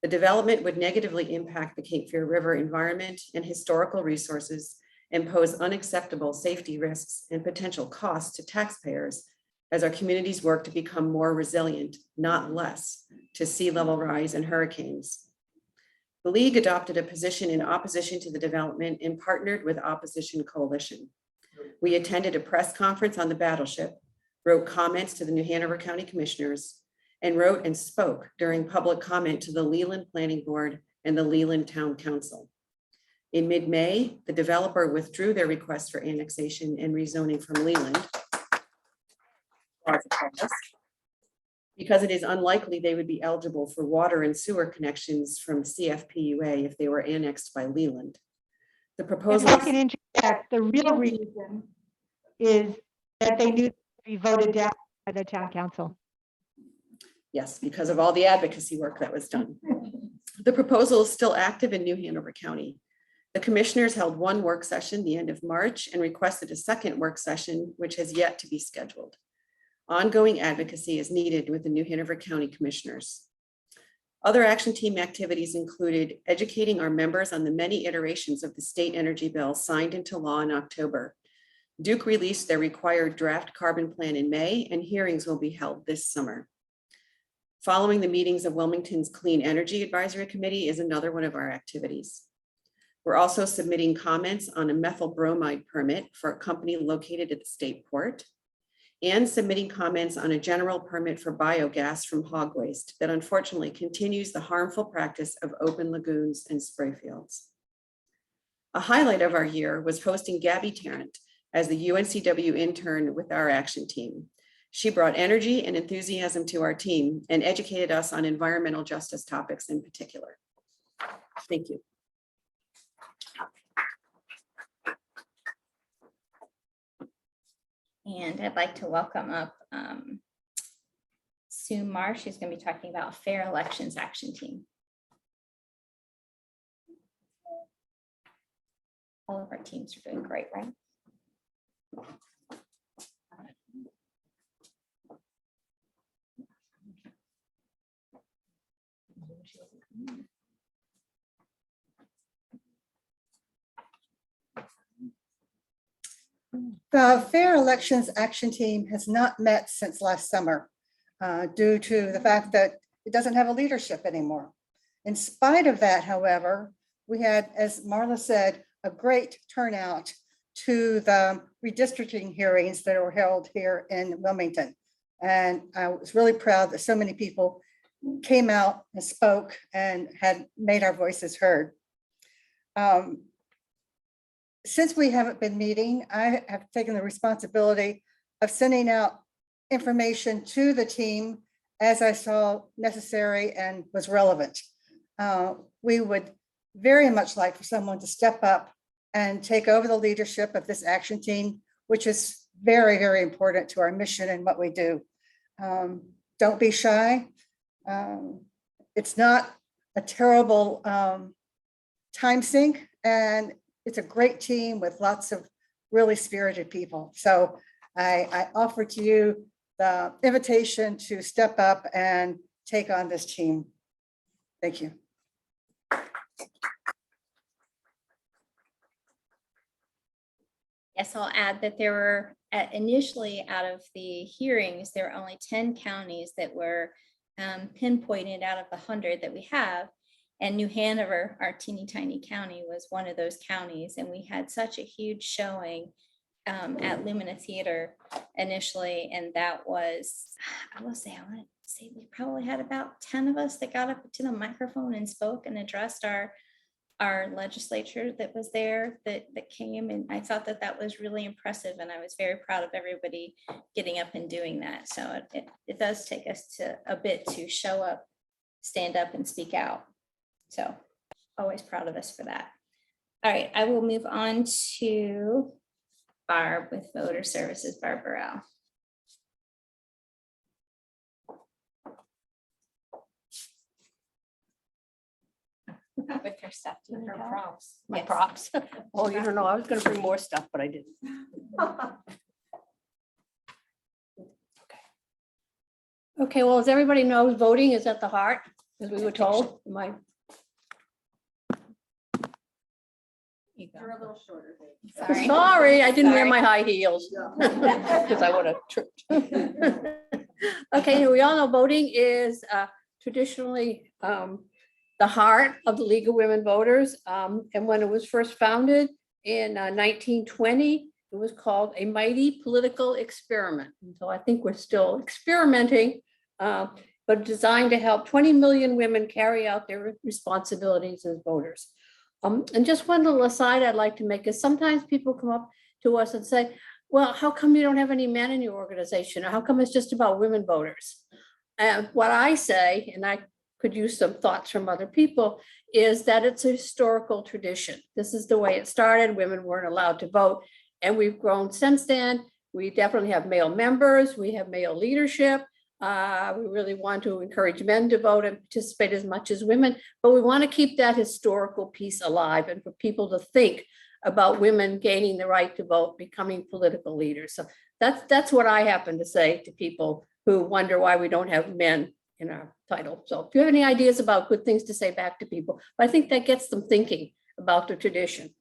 The development would negatively impact the Cape Fear River environment and historical resources and pose unacceptable safety risks and potential costs to taxpayers as our communities work to become more resilient, not less, to sea level rise and hurricanes. The League adopted a position in opposition to the development and partnered with Opposition Coalition. We attended a press conference on the battleship, wrote comments to the New Hanover County Commissioners, and wrote and spoke during public comment to the Leland Planning Board and the Leland Town Council. In mid-May, the developer withdrew their request for annexation and rezoning from Leland because it is unlikely they would be eligible for water and sewer connections from CFPUA if they were annexed by Leland. The proposal. If I can interject, the real reason is that they knew to be voted down by the town council. Yes, because of all the advocacy work that was done. The proposal is still active in New Hanover County. The commissioners held 1 work session the end of March and requested a 2nd work session, which has yet to be scheduled. Ongoing advocacy is needed with the New Hanover County Commissioners. Other action team activities included educating our members on the many iterations of the state energy bill signed into law in October. Duke released their required draft carbon plan in May, and hearings will be held this summer. Following the meetings of Wilmington's Clean Energy Advisory Committee is another one of our activities. We're also submitting comments on a methyl bromide permit for a company located at the state port and submitting comments on a general permit for biogas from hog waste that unfortunately continues the harmful practice of open lagoons and spray fields. A highlight of our year was hosting Gabby Tarrant as the UNCW intern with our action team. She brought energy and enthusiasm to our team and educated us on environmental justice topics in particular. Thank you. And I'd like to welcome up Sue Marsh, who's going to be talking about Fair Elections Action Team. All of our teams are doing great, right? The Fair Elections Action Team has not met since last summer due to the fact that it doesn't have a leadership anymore. In spite of that, however, we had, as Marla said, a great turnout to the redistricting hearings that were held here in Wilmington. And I was really proud that so many people came out and spoke and had made our voices heard. Since we haven't been meeting, I have taken the responsibility of sending out information to the team as I saw necessary and was relevant. We would very much like for someone to step up and take over the leadership of this action team, which is very, very important to our mission and what we do. Don't be shy. It's not a terrible time sink, and it's a great team with lots of really spirited people. So I offer to you the invitation to step up and take on this team. Thank you. Yes, I'll add that there were initially out of the hearings, there were only 10 counties that were pinpointed out of the 100 that we have. And New Hanover, our teeny tiny county, was one of those counties. And we had such a huge showing at Lumina Theater initially. And that was, I want to say we probably had about 10 of us that got up to the microphone and spoke and addressed our legislature that was there that came. And I thought that was really impressive. And I was very proud of everybody getting up and doing that. So it does take us to a bit to show up, stand up and speak out. So always proud of us for that. All right, I will move on to Barb with Voter Services, Barb Burrell. With her stuff. Her props. My Yes. props. Oh, you don't know, I was gonna bring more stuff, but I didn't. Okay, well, as everybody knows, voting is at the heart, as we were told. You're a little shorter. Dave. Sorry. Sorry, I didn't wear Sorry. my high heels. Because I would have tripped. Okay, we all know voting is traditionally the heart of the League of Women Voters. And when it was first founded in 1920, it was called a mighty political experiment. And so I think we're still experimenting, but designed to help 20 million women carry out their responsibilities as voters. And just one little aside I'd like to make is sometimes people come up to us and say, well, how come you don't have any men in your organization? Or how come it's just about women voters? And what I say, and I could use some thoughts from other people, is that it's a historical tradition. This is the way it started. Women weren't allowed to vote. And we've grown since then. We definitely have male members. We have male leadership. We really want to encourage men to vote and participate as much as women, but we want to keep that historical piece alive and for people to think about women gaining the right to vote, becoming political leaders. So that's what I happen to say to people who wonder why we don't have men in our title. So if you have any ideas about good things to say back to people, I think that gets them thinking about the tradition.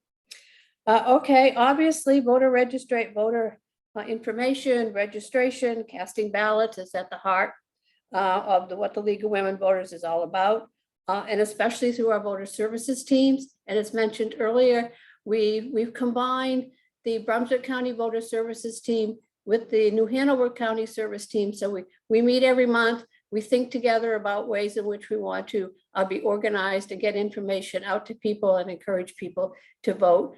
Okay, obviously voter information, registration, casting ballots is at the heart of what the League of Women Voters is all about, and especially through our voter services teams. And as mentioned earlier, we've combined the Brunswick County Voter Services team with the New Hanover County Service team. So we meet every month. We think together about ways in which we want to be organized and get information out to people and encourage people to vote.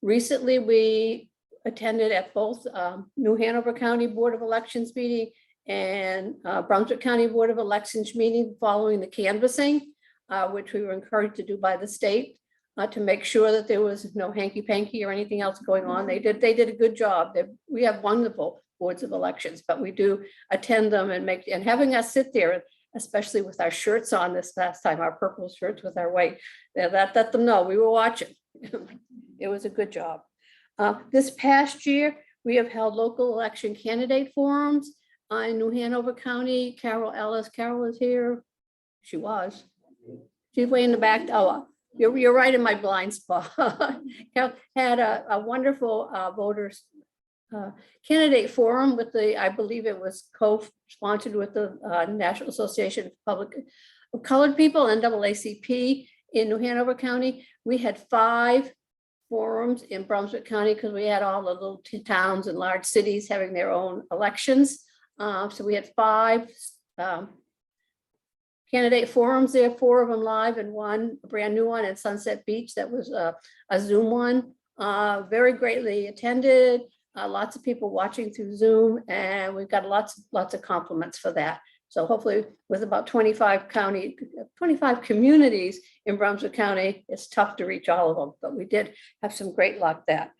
Recently, we attended at both New Hanover County Board of Elections meeting and Brunswick County Board of Elections meeting following the canvassing, which we were encouraged to do by the state to make sure that there was no hanky-panky or anything else going on. They did a good job. We have wonderful boards of elections, but we do attend them and having us sit there, especially with our shirts on this last time, our purple shirts with our white, that let them know we were watching. It was a good job. This past year, we have held local election candidate forums in New Hanover County. Carol Ellis, Carol is here. She was. She's way in the back. Oh, you're right in my blind spot. Carol had a wonderful voters candidate forum with I believe it was co-sponsored with the National Association of Colored People, NAACP, in New Hanover County. We had 5 forums in Brunswick County because we had all the little towns and large cities having their own elections. So we had 5 candidate forums there, 4 of them live and one a brand new one in Sunset Beach. That was a Zoom one, very greatly attended. Lots of people watching through Zoom, and we've got lots of compliments for that. So hopefully with about 25 communities in Brunswick County, it's tough to reach all of them, but we did have some great luck that.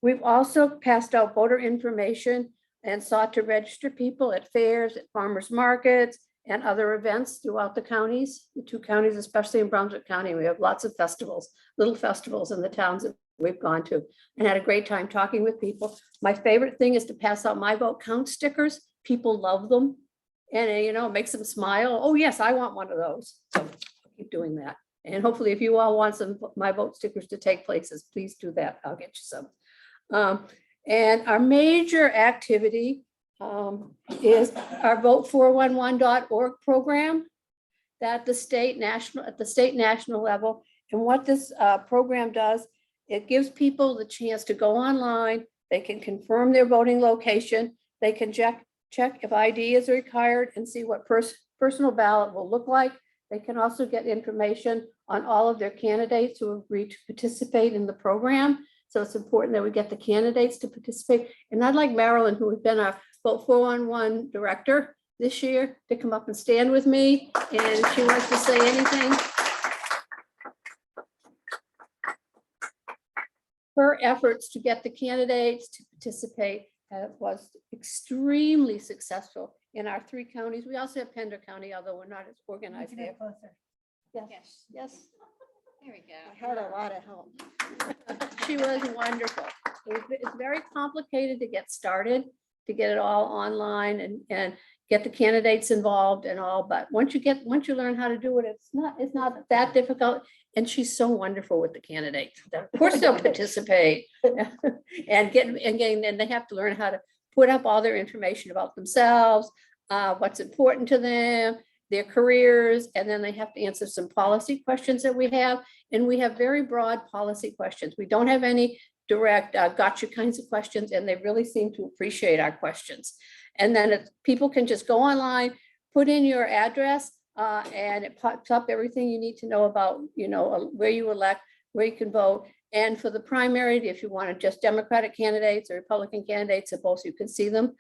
We've also passed out voter information and sought to register people at fairs, at farmers markets, and other events throughout the counties, the 2 counties, especially in Brunswick County. We have lots of festivals, little festivals in the towns that we've gone to, and had a great time talking with people. My favorite thing is to pass out my vote count stickers. People love them, and it makes them smile. Oh yes, I want one of those. So I'll keep doing that. And hopefully if you all want some my vote stickers to take places, please do that. I'll get you some. And our major activity is our vote411.org program that at the state national level. And what this program does, it gives people the chance to go online. They can confirm their voting location. They can check if ID is required and see what personal ballot will look like. They can also get information on all of their candidates who agreed to participate in the program. So it's important that we get the candidates to participate. And I'd like Madeline, who has been our Vote 411 director this year, to come up and stand with me. And if she wants to say anything. Her efforts to get the candidates to participate was extremely successful in our 3 counties. We also have Pender County, although we're not as organized there. Yes, yes. There we go. I had a lot of help. She was wonderful. It's very complicated to get started, to get it all online and get the candidates involved and all. But once you learn how to do it, it's not that difficult. And she's so wonderful with the candidates. Of course they'll participate and they have to learn how to put up all their information about themselves, what's important to them, their careers, and then they have to answer some policy questions that we have. And we have very broad policy questions. We don't have any direct gotcha kinds of questions, and they really seem to appreciate our questions. And then people can just go online, put in your address, and it pops up everything you need to know about, where you elect, where you can vote. And for the primary, if you want just Democratic candidates or Republican candidates, or both, you can see them.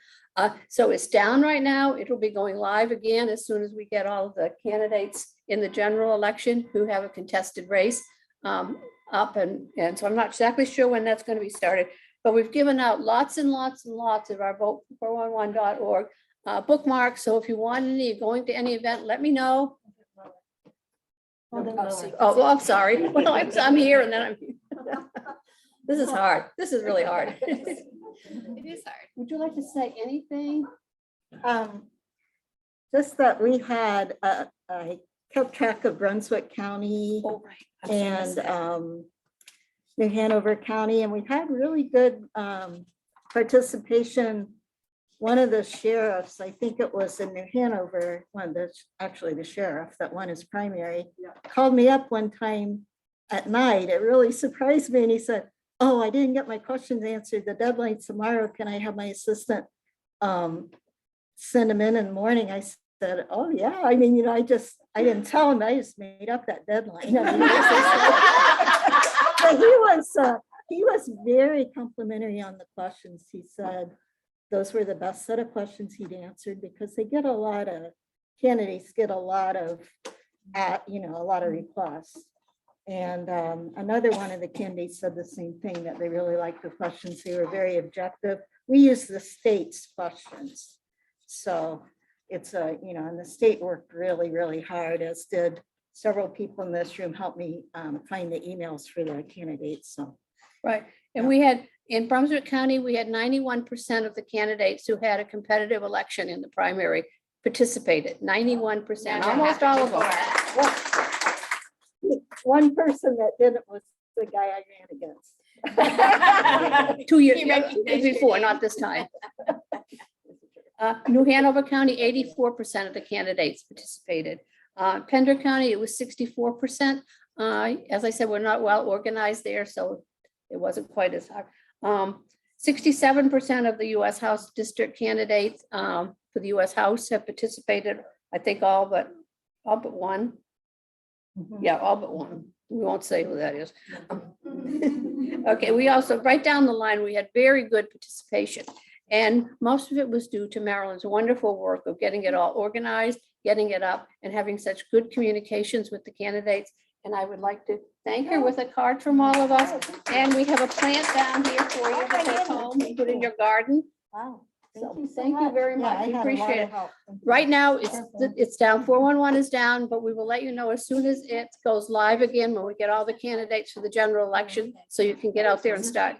So it's down right now. It'll be going live again as soon as we get all of the candidates in the general election who have a contested race up. And so I'm not exactly sure when that's going to be started, but we've given out lots and lots and lots of our vote411.org bookmarks. So if you want any, going to any event, let me know. Oh, well, I'm sorry. Well, I'm here and then I'm. This is hard. This is really hard. It is hard. Would you like to say anything? Just that we had, I kept track of Brunswick County Oh, right. and New Hanover County, and we've had really good participation. One of the sheriffs, I think it was in New Hanover, actually the sheriff that won his primary, called me up one time at night. It really surprised me. And he said, "Oh, I didn't get my questions answered. The deadline's tomorrow. Can I have my assistant send them in the morning?" I said, "Oh yeah." I mean, I didn't tell him. I just made up that deadline. I mean, but he was very complimentary on the questions. He said those were the best set of questions he'd answered, because they get candidates get a lot of requests. And another one of the candidates said the same thing, that they really liked the questions. They were very objective. We use the state's questions. So it's and the state worked really, really hard, as did several people in this room helped me find the emails for the candidates. So. Right. And we had, in Brunswick County, we had 91% of the candidates who had a competitive election in the primary participated. 91%, almost all of them. One person that didn't was the guy I ran against. 2 years before, not this time. New Hanover County, 84% of the candidates participated. Pender County, it was 64%. As I said, we're not well organized there, so it wasn't quite as hard. 67% of the US House district candidates for the US House have participated, I think all but one. Yeah, all but one. We won't say who that is. Okay, we also, right down the line, we had very good participation. And most of it was due to Marilyn's wonderful work of getting it all organized, getting it up, and having such good communications with the candidates. And I would like to thank her with a card from all of us. And we have a plant down here for you to take home and put in your garden. Wow. So thank you very much. We appreciate it. Right now, it's down, 411 is down, but we will let you know as soon as it goes live again, when we get all the candidates for the general election, so you can get out there and start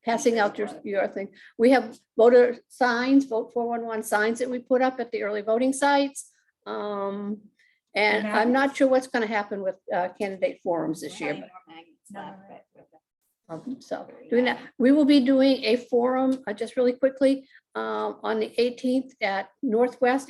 passing out your thing. We have voter signs, vote 411 signs that we put up at the early voting sites. And I'm not sure what's going to happen with candidate forums this year. So doing that, we will be doing a forum just really quickly on the 18th at Northwest,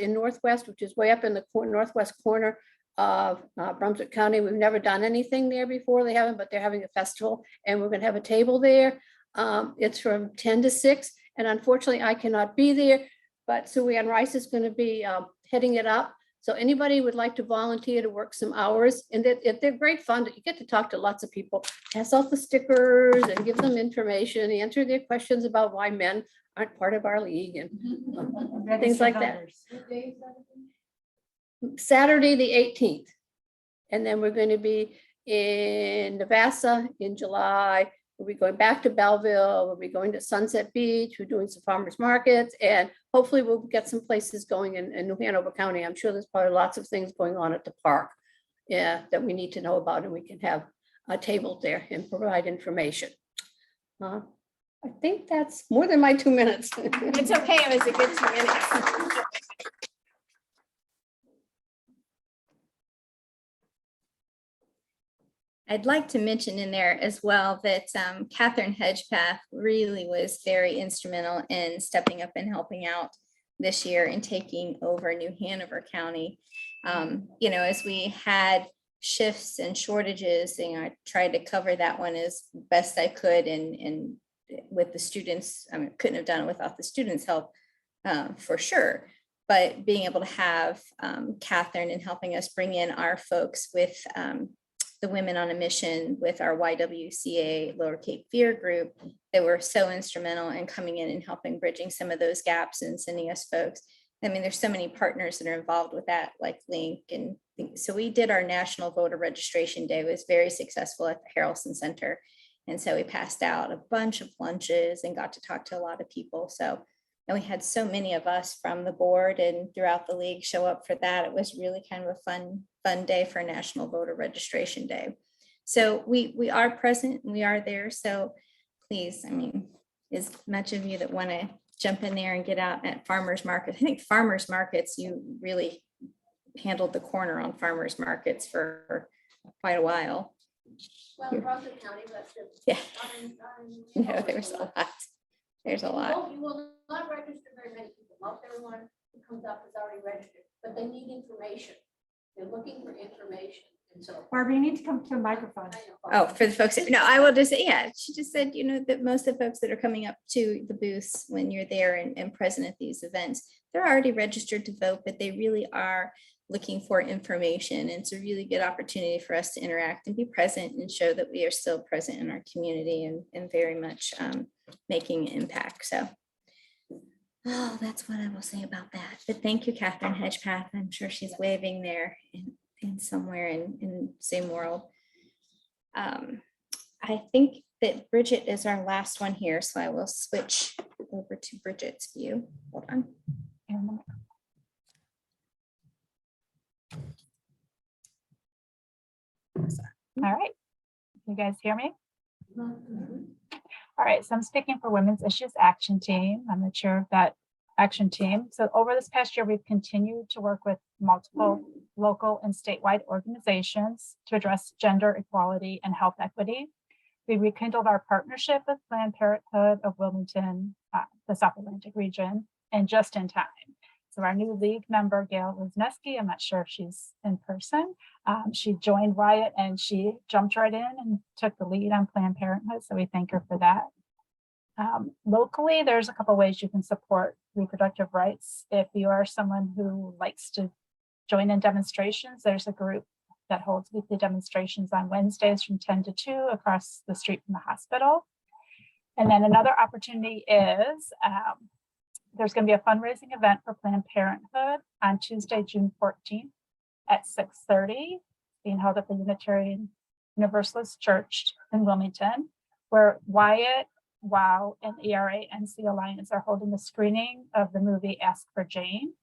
which is way up in the northwest corner of Brunswick County. We've never done anything there before. They haven't, but they're having a festival, and we're going to have a table there. It's from 10 to 6, and unfortunately I cannot be there, but Sue Ann Rice is going to be heading it up. So anybody would like to volunteer to work some hours, and they're great fun. You get to talk to lots of people, pass out the stickers and give them information, answer their questions about why men aren't part of our league and things like that. Saturday, the 18th. And then we're going to be in Navassa in July. We'll be going back to Belleville. We'll be going to Sunset Beach. We're doing some farmers markets, and hopefully we'll get some places going in New Hanover County. I'm sure there's probably lots of things going on at the park, yeah, that we need to know about, and we can have a table there and provide information. I think that's more than my 2 minutes. It's okay, it was a good 2 minutes. I'd like to mention in there as well that Catherine Hedgepath really was very instrumental in stepping up and helping out this year and taking over New Hanover County. As we had shifts and shortages, I tried to cover that one as best I could, and with the students, I mean, couldn't have done it without the students' help for sure. But being able to have Catherine and helping us bring in our folks with the Women on a Mission with our YWCA Lower Cape Fear group, they were so instrumental in coming in and helping bridging some of those gaps and sending us folks. I mean, there's so many partners that are involved with that, like Link. And so we did our National Voter Registration Day. It was very successful at the Harrelson Center. And so we passed out a bunch of lunches and got to talk to a lot of people. So, and we had so many of us from the board and throughout the league show up for that. It was really kind of a fun day for National Voter Registration Day. So we are present and we are there. So please, I mean, as much of you that want to jump in there and get out at farmers market. I think farmers markets, you really handled the corner on farmers markets for quite a while. Well, Brunswick County, that's good. Yeah. No, there's a lot. There's a lot. You will not register very many people. Not everyone who comes up is already registered, but they need information. They're looking for information. And so, Barbara, you need to come to the microphone. Oh, for the folks, no, I will just say, yeah, she just said, that most of the folks that are coming up to the booths when you're there and present at these events, they're already registered to vote, but they really are looking for information. And it's a really good opportunity for us to interact and be present and show that we are still present in our community and very much making an impact. So, oh, that's what I will say about that. But thank you, Catherine Hedgepath. I'm sure she's waving there in somewhere in the same world. I think that Bridget is our last one here, so I will switch over to Bridget's view. Hold on. All right. You guys hear me? All right. So I'm speaking for Women's Issues Action Team. I'm the chair of that action team. So over this past year, we've continued to work with multiple local and statewide organizations to address gender equality and health equity. We rekindled our partnership with Planned Parenthood of Wilmington, the South Atlantic region, and just in time. So our new league member, Gail Wisniewski, I'm not sure if she's in person. She joined Wyatt and she jumped right in and took the lead on Planned Parenthood. So we thank her for that. Locally, there's a couple ways you can support reproductive rights. If you are someone who likes to join in demonstrations, there's a group that holds weekly demonstrations on Wednesdays from 10 to 2 across the street from the hospital. And then another opportunity is there's going to be a fundraising event for Planned Parenthood on Tuesday, June 14th at 6:30, being held at the Unitarian Universalist Church in Wilmington, where Wyatt, WOW, and ERA NC Alliance are holding a screening of the movie Ask for Jane.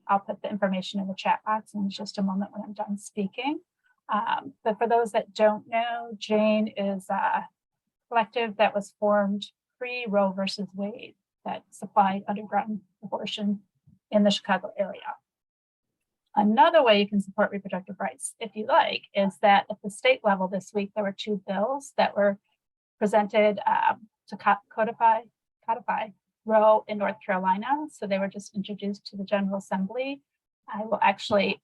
I'll put the information in the chat box in just a moment when I'm done speaking. But for those that don't know, Jane is a collective that was formed pre-Roe versus Wade that supplied underground abortion in the Chicago area. Another way you can support reproductive rights, if you like, is that at the state level this week, there were 2 bills that were presented to codify Roe in North Carolina. So they were just introduced to the General Assembly. I will actually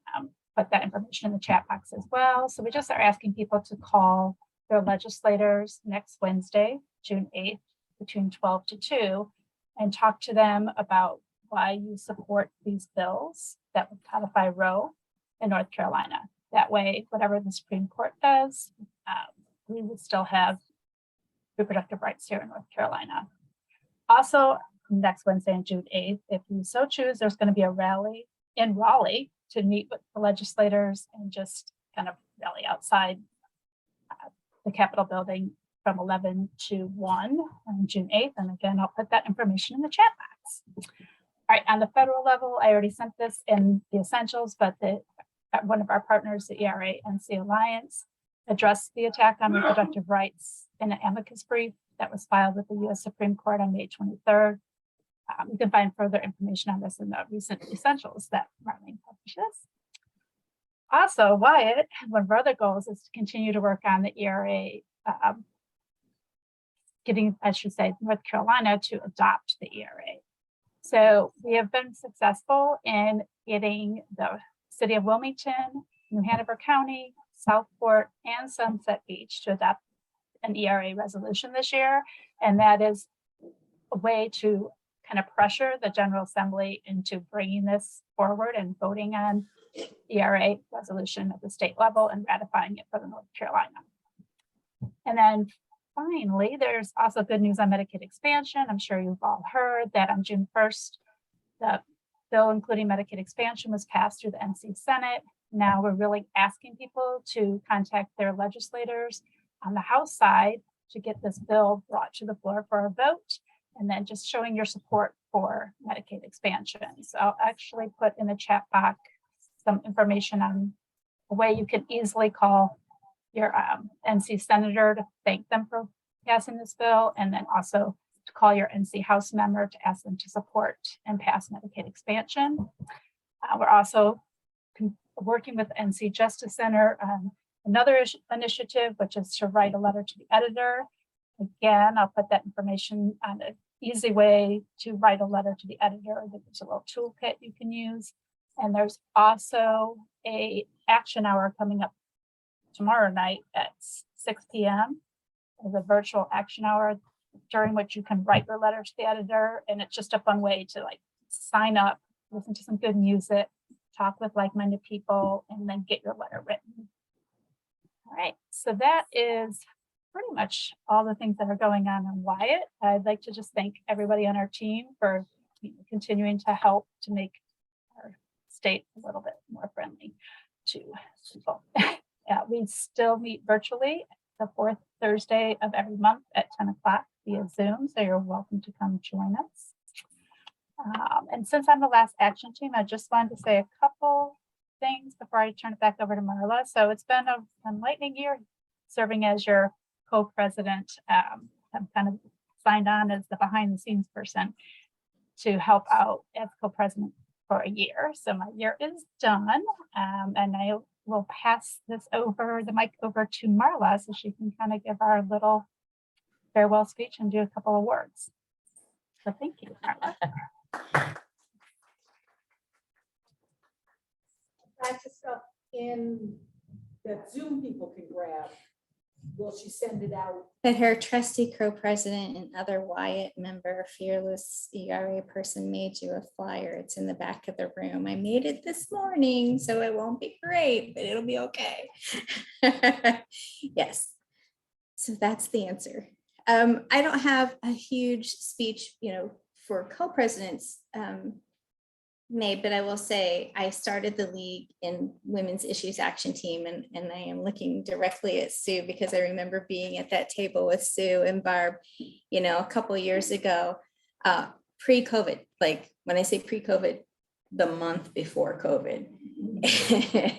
put that information in the chat box as well. So we just are asking people to call their legislators next Wednesday, June 8th, between 12 to 2, and talk to them about why you support these bills that would codify Roe in North Carolina. That way, whatever the Supreme Court does, we would still have reproductive rights here in North Carolina. Also, next Wednesday on June 8th, if you so choose, there's going to be a rally in Raleigh to meet with the legislators and just kind of rally outside the Capitol building from 11 to 1 on June 8th. And again, I'll put that information in the chat box. All right, on the federal level, I already sent this in the essentials, but one of our partners, the ERA NC Alliance, addressed the attack on reproductive rights in an amicus brief that was filed with the U.S. Supreme Court on May 23rd. You can find further information on this in the recent essentials that Madeline publishes. Also, Wyatt, one of our other goals is to continue to work on the ERA, getting, I should say, North Carolina to adopt the ERA. So we have been successful in getting the city of Wilmington, New Hanover County, Southport, and Sunset Beach to adopt an ERA resolution this year. And that is a way to kind of pressure the General Assembly into bringing this forward and voting on ERA resolution at the state level and ratifying it for the North Carolina. And then finally, there's also good news on Medicaid expansion. I'm sure you've all heard that on June 1st, the bill including Medicaid expansion was passed through the NC Senate. Now we're really asking people to contact their legislators on the House side to get this bill brought to the floor for a vote, and then just showing your support for Medicaid expansion. So I'll actually put in the chat box some information on a way you can easily call your NC senator to thank them for passing this bill, and then also to call your NC House member to ask them to support and pass Medicaid expansion. We're also working with NC Justice Center on another initiative, which is to write a letter to the editor. Again, I'll put that information on an easy way to write a letter to the editor. There's a little toolkit you can use. And there's also a action hour coming up tomorrow night at 6 p.m. There's a virtual action hour during which you can write your letter to the editor. And it's just a fun way to like sign up, listen to some good music, talk with like-minded people, and then get your letter written. All right, so that is pretty much all the things that are going on in Wyatt. I'd like to just thank everybody on our team for continuing to help to make our state a little bit more friendly to people. We still meet virtually the 4th Thursday of every month at 10 o'clock via Zoom, so you're welcome to come join us. And since I'm the last action team, I just wanted to say a couple things before I turn it back over to Marla. So it's been an enlightening year serving as your co-president. I'm kind of signed on as the behind the scenes person to help out as co-president for a year. So my year is done, and I will pass the mic over to Marla so she can kind of give our little farewell speech and do a couple of words. So thank you, Marla. batch of stuff in that Zoom people can grab? Will she send it out? But her trusty co-president and other Wyatt member, fearless ERA person made you a flyer. It's in the back of the room. I made it this morning, so it won't be great, but it'll be okay. Yes. So that's the answer. I don't have a huge speech, for co-presidents made, but I will say I started the league in Women's Issues Action Team, and I am looking directly at Sue because I remember being at that table with Sue and Barb, a couple years ago, pre-COVID. Like when I say pre-COVID, the month before COVID.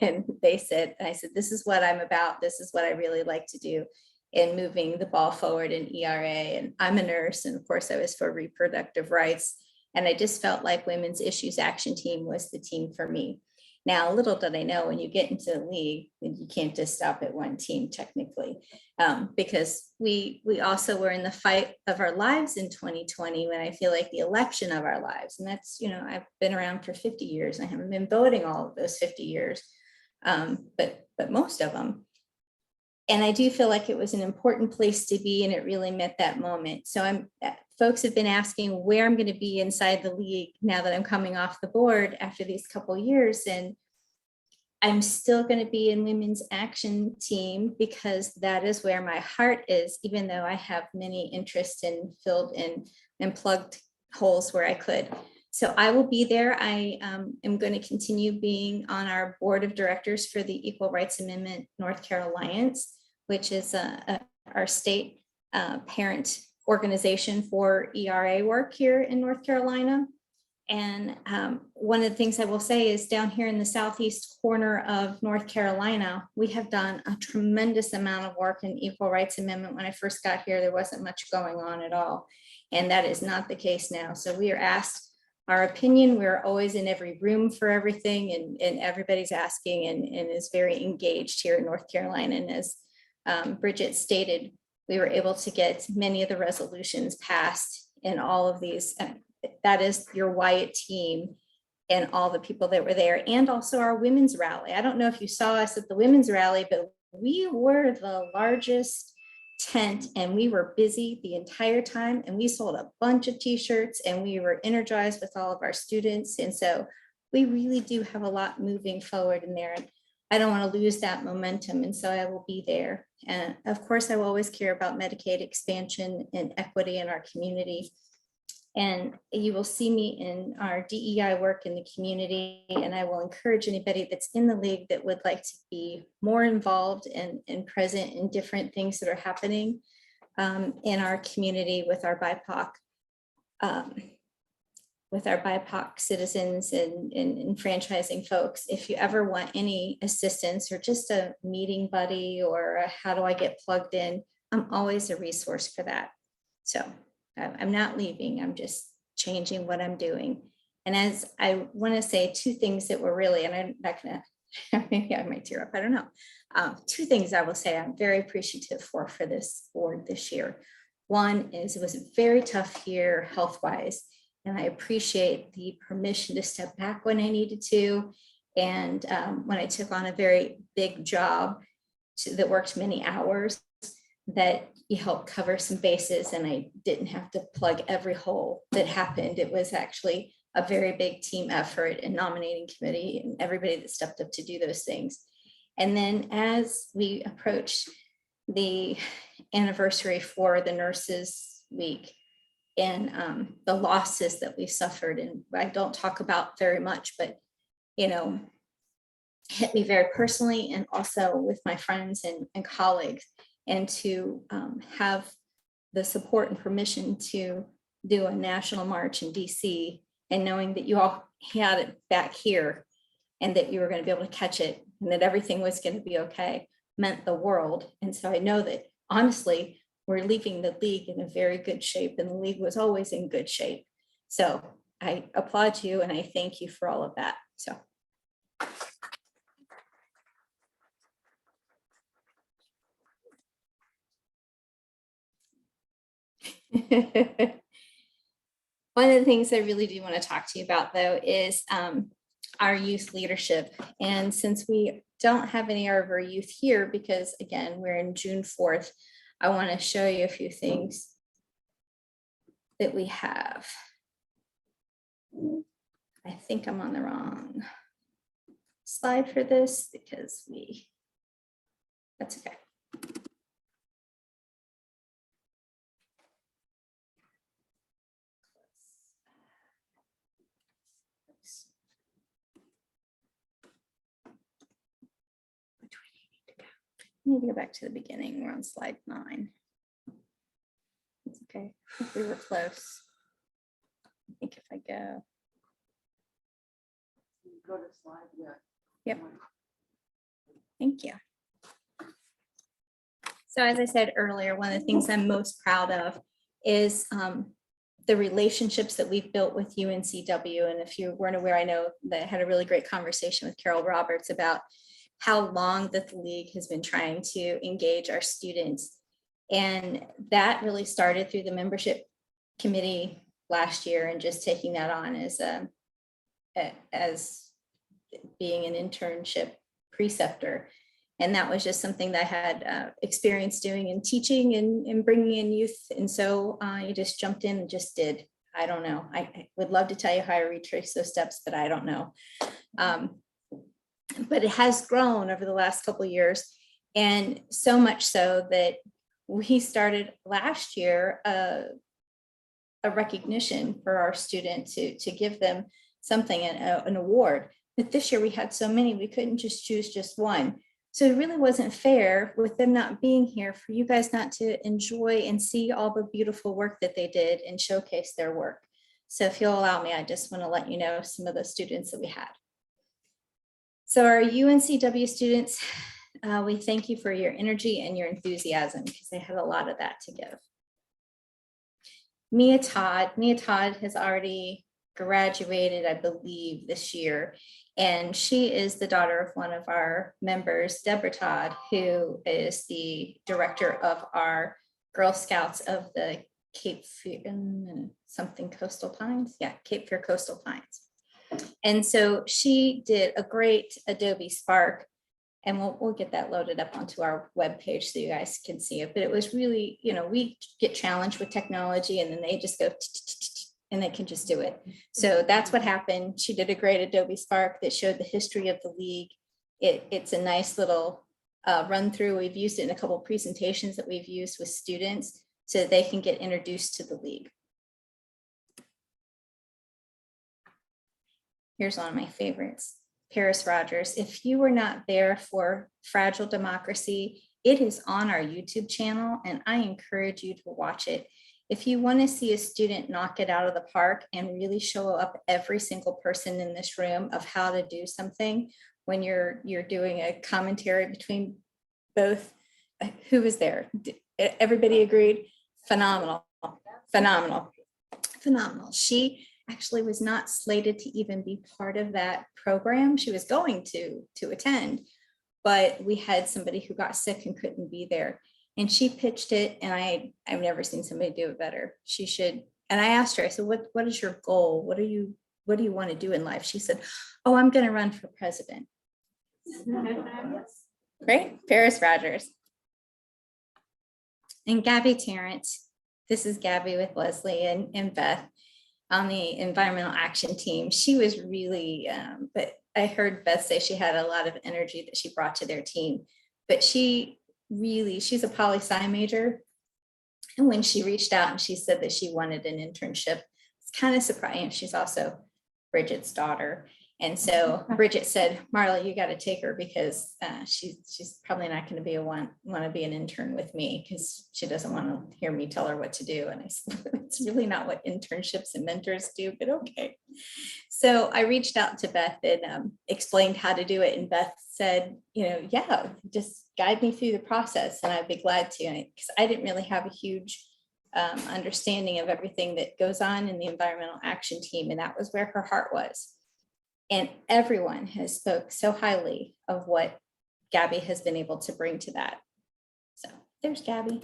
And I said, this is what I'm about. This is what I really like to do in moving the ball forward in ERA. And I'm a nurse, and of course I was for reproductive rights. And I just felt like Women's Issues Action Team was the team for me. Now, little did I know, when you get into the league, you can't just stop at one team technically, because we also were in the fight of our lives in 2020, when I feel like the election of our lives. And that's, I've been around for 50 years. I haven't been voting all of those 50 years, but most of them. And I do feel like it was an important place to be, and it really met that moment. So folks have been asking where I'm going to be inside the league now that I'm coming off the board after these couple of years. And I'm still going to be in Women's Action Team because that is where my heart is, even though I have many interests and filled in and plugged holes where I could. So I will be there. I am going to continue being on our board of directors for the Equal Rights Amendment North Carolina Alliance, which is our state parent organization for ERA work here in North Carolina. And one of the things I will say is down here in the southeast corner of North Carolina, we have done a tremendous amount of work in Equal Rights Amendment. When I first got here, there wasn't much going on at all. And that is not the case now. So we are asked our opinion. We're always in every room for everything, and everybody's asking and is very engaged here in North Carolina. And as Bridget stated, we were able to get many of the resolutions passed in all of these. That is your Wyatt team and all the people that were there, and also our women's rally. I don't know if you saw us at the women's rally, but we were the largest tent, and we were busy the entire time, and we sold a bunch of t-shirts, and we were energized with all of our students. And so we really do have a lot moving forward in there. I don't want to lose that momentum, and so I will be there. And of course, I will always care about Medicaid expansion and equity in our community. And you will see me in our DEI work in the community, and I will encourage anybody that's in the league that would like to be more involved and present in different things that are happening in our community with our BIPOC citizens and franchising folks. If you ever want any assistance or just a meeting buddy or how do I get plugged in, I'm always a resource for that. So I'm not leaving, I'm just changing what I'm doing. And as I want to say two things that were really, and I'm not gonna, maybe I might tear up, I don't know. Two things I will say I'm very appreciative for this board this year. One is it was a very tough year health-wise, and I appreciate the permission to step back when I needed to. And when I took on a very big job that worked many hours, that you helped cover some bases, and I didn't have to plug every hole that happened. It was actually a very big team effort and nominating committee and everybody that stepped up to do those things. And then as we approached the anniversary for the Nurses Week and the losses that we suffered, and I don't talk about very much, but hit me very personally and also with my friends and colleagues. And to have the support and permission to do a national march in DC, and knowing that you all had it back here and that you were going to be able to catch it and that everything was going to be okay, meant the world. And so I know that honestly, we're leaving the league in a very good shape, and the league was always in good shape. So I applaud you and I thank you for all of that. So. One of the things I really do want to talk to you about, though, is our youth leadership. And since we don't have any of our youth here, because again, we're in June 4th, I want to show you a few things that we have. I think I'm on the wrong slide for this because that's okay. I need to go back to the beginning. We're on slide 9. It's okay. I think we were close. I think if I go. Go to slide, yeah. Yep. Thank you. So as I said earlier, one of the things I'm most proud of is the relationships that we've built with UNCW. And if you weren't aware, I know that I had a really great conversation with Carol Roberts about how long that the league has been trying to engage our students. And that really started through the membership committee last year and just taking that on as being an internship preceptor. And that was just something that I had experience doing in teaching and bringing in youth. And so I just jumped in and just did. I don't know. I would love to tell you how I retrace those steps, but I don't know. But it has grown over the last couple of years. And so much so that we started last year a recognition for our students to give them something, an award. But this year we had so many, we couldn't just choose just one. So it really wasn't fair with them not being here for you guys not to enjoy and see all the beautiful work that they did and showcase their work. So if you'll allow me, I just want to let you know some of the students that we had. So our UNCW students, we thank you for your energy and your enthusiasm because they had a lot of that to give. Mia Todd has already graduated, I believe, this year. And she is the daughter of one of our members, Deborah Todd, who is the director of our Girl Scouts of the Cape Fear, something Coastal Pines. Yeah, Cape Fear Coastal Pines. And so she did a great Adobe Spark, and we'll get that loaded up onto our webpage so you guys can see it. But it was really, we get challenged with technology and then they just go and they can just do it. So that's what happened. She did a great Adobe Spark that showed the history of the league. It's a nice little run through. We've used it in a couple of presentations that we've used with students so that they can get introduced to the league. Here's one of my favorites, Paris Rogers. If you were not there for Fragile Democracy, it is on our YouTube channel and I encourage you to watch it. If you want to see a student knock it out of the park and really show up every single person in this room of how to do something when you're doing a commentary between both, who was there? Everybody agreed? Phenomenal, phenomenal, phenomenal. She actually was not slated to even be part of that program. She was going to attend, but we had somebody who got sick and couldn't be there. And she pitched it, and I've never seen somebody do it better. She should. And I asked her, I said, what is your goal? What do you want to do in life? She said, oh, I'm going to run for president. Great, Paris Rogers. And Gabby Tarrant. This is Gabby with Leslie and Beth on the environmental action team. She was really, but I heard Beth say she had a lot of energy that she brought to their team, but she's a poli-sci major. And when she reached out and she said that she wanted an internship, it's kind of surprising. She's also Bridget's daughter. And so Bridget said, Marla, you got to take her because she's probably not going to want to be an intern with me because she doesn't want to hear me tell her what to do. And I said, it's really not what internships and mentors do, but okay. So I reached out to Beth and explained how to do it. And Beth said, yeah, just guide me through the process and I'd be glad to, because I didn't really have a huge understanding of everything that goes on in the environmental action team. And that was where her heart was. And everyone has spoke so highly of what Gabby has been able to bring to that. So there's Gabby.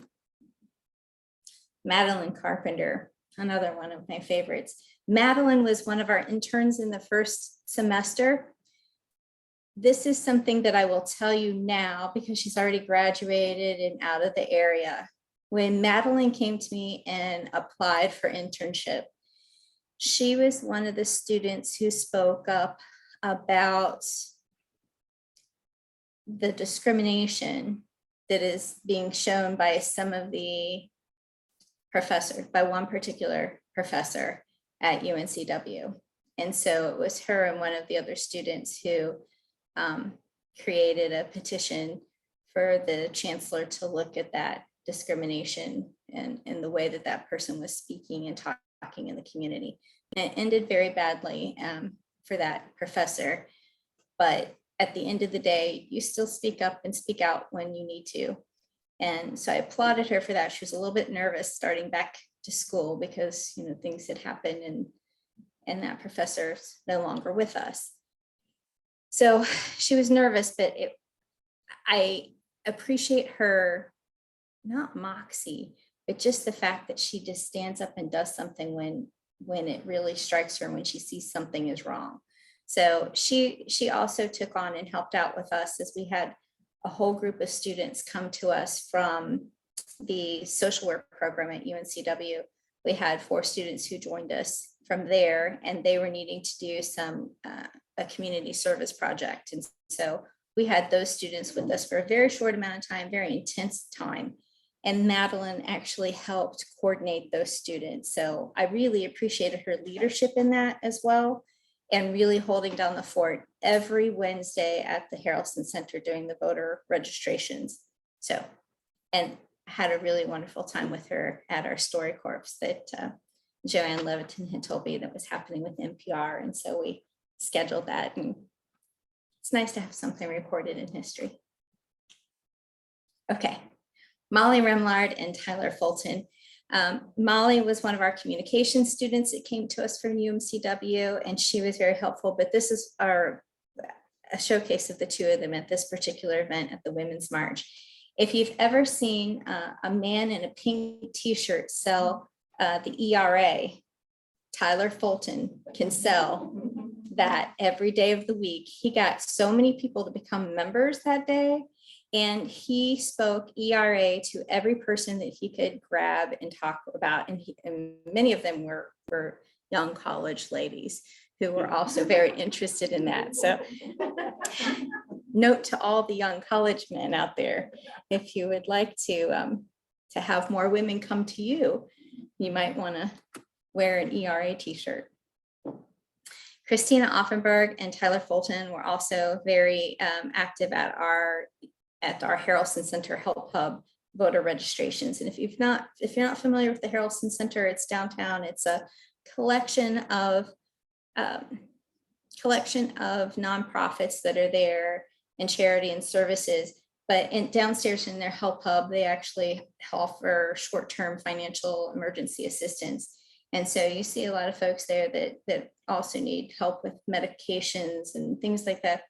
Madeline Carpenter, another one of my favorites. Madeline was one of our interns in the first semester. This is something that I will tell you now because she's already graduated and out of the area. When Madeline came to me and applied for internship, she was one of the students who spoke up about the discrimination that is being shown by some of the professors, by one particular professor at UNCW. And so it was her and one of the other students who created a petition for the chancellor to look at that discrimination and the way that that person was speaking and talking in the community. And it ended very badly for that professor. But at the end of the day, you still speak up and speak out when you need to. And so I applauded her for that. She was a little bit nervous starting back to school because, you know, things had happened and that professor's no longer with us. So she was nervous, but I appreciate her, not moxie, but just the fact that she just stands up and does something when it really strikes her and when she sees something is wrong. So she also took on and helped out with us as we had a whole group of students come to us from the social work program at UNCW. We had 4 students who joined us from there, and they were needing to do a community service project. And so we had those students with us for a very short amount of time, very intense time. And Madeline actually helped coordinate those students. So I really appreciated her leadership in that as well, and really holding down the fort every Wednesday at the Harrelson Center during the voter registrations. So, and had a really wonderful time with her at our story corps that Joanne Leviton had told me that was happening with NPR. And so we scheduled that, and it's nice to have something recorded in history. Okay, Molly Remlard and Tyler Fulton. Molly was one of our communication students that came to us from UMCW, and she was very helpful, but this is a showcase of the two of them at this particular event at the Women's March. If you've ever seen a man in a pink t-shirt sell the ERA, Tyler Fulton can sell that every day of the week. He got so many people to become members that day, and he spoke ERA to every person that he could grab and talk about. And many of them were young college ladies who were also very interested in that. So note to all the young college men out there, if you would like to have more women come to you, you might want to wear an ERA t-shirt. Christina Offenberg and Tyler Fulton were also very active at our Harrelson Center Help Hub voter registrations. And if you're not familiar with the Harrelson Center, it's downtown. It's a collection of nonprofits that are there and charity and services. But downstairs in their Help Hub, they actually offer short-term financial emergency assistance. And so you see a lot of folks there that also need help with medications and things like that,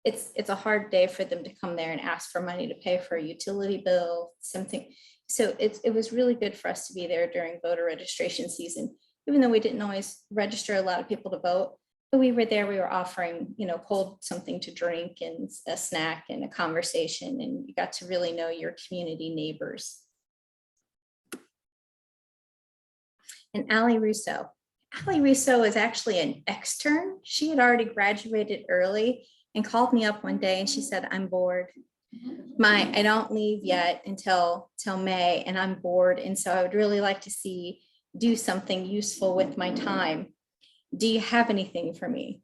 it's a hard day for them to come there and ask for money to pay for a utility bill, something. So it was really good for us to be there during voter registration season, even though we didn't always register a lot of people to vote. But we were there, we were offering, cold something to drink and a snack and a conversation, and you got to really know your community neighbors. And Allie Russo. Allie Russo is actually an extern. She had already graduated early and called me up one day and she said, I'm bored. I don't leave yet until May, and I'm bored. And so I would really like to do something useful with my time. Do you have anything for me?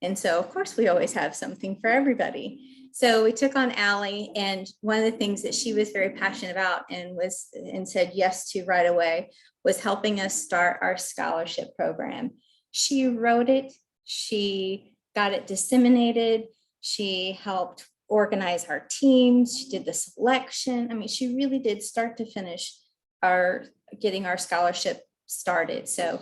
And so of course we always have something for everybody. So we took on Allie, and one of the things that she was very passionate about and said yes to right away was helping us start our scholarship program. She wrote it, she got it disseminated, she helped organize our teams, she did the selection. I mean, she really did start to finish getting our scholarship started. So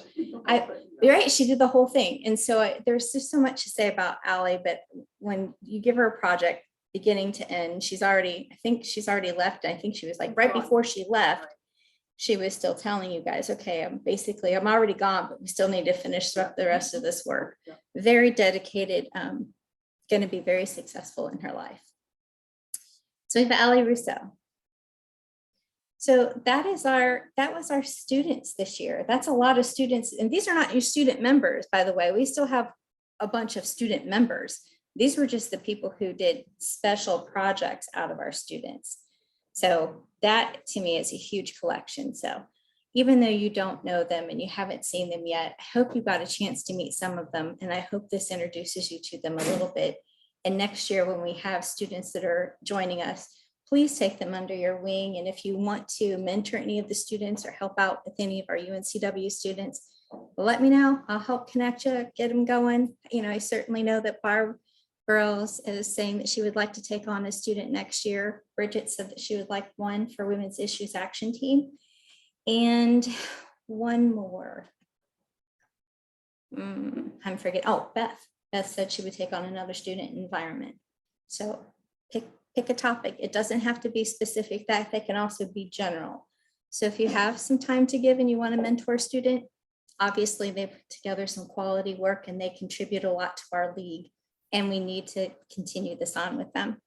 she did the whole thing. And so there's just so much to say about Allie, but when you give her a project beginning to end, I think she's already left. I think she was like right before she left. she was still telling you guys, okay, I'm already gone, but we still need to finish the rest of this work. Very dedicated, going to be very successful in her life. So we have Allie Rousseau. So that was our students this year. That's a lot of students. And these are not your student members, by the way. We still have a bunch of student members. These were just the people who did special projects out of our students. So that to me is a huge collection. So even though you don't know them and you haven't seen them yet, I hope you got a chance to meet some of them. And I hope this introduces you to them a little bit. And next year when we have students that are joining us, please take them under your wing. And if you want to mentor any of the students or help out with any of our UNCW students, let me know. I'll help connect you, get them going. I certainly know that Barb Burrows is saying that she would like to take on a student next year. Bridget said that she would like one for Women's Issues Action Team. And one more. I'm forgetting. Oh, Beth said she would take on another student environment. So pick a topic. It doesn't have to be specific. That they can also be general. So if you have some time to give and you want to mentor a student, obviously they put together some quality work and they contribute a lot to our league. And we need to continue this on with them.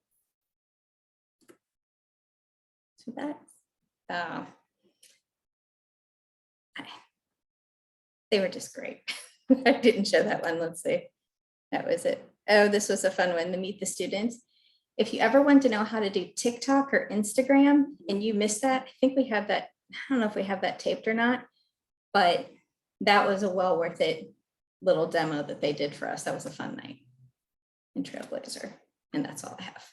So that's, they were just great. I didn't show that one. Let's see. That was it. Oh, this was a fun one to meet the students. If you ever want to know how to do TikTok or Instagram and you missed that, I think we have that. I don't know if we have that taped or not, but that was a well worth it little demo that they did for us. That was a fun night in Trailblazer. And that's all I have.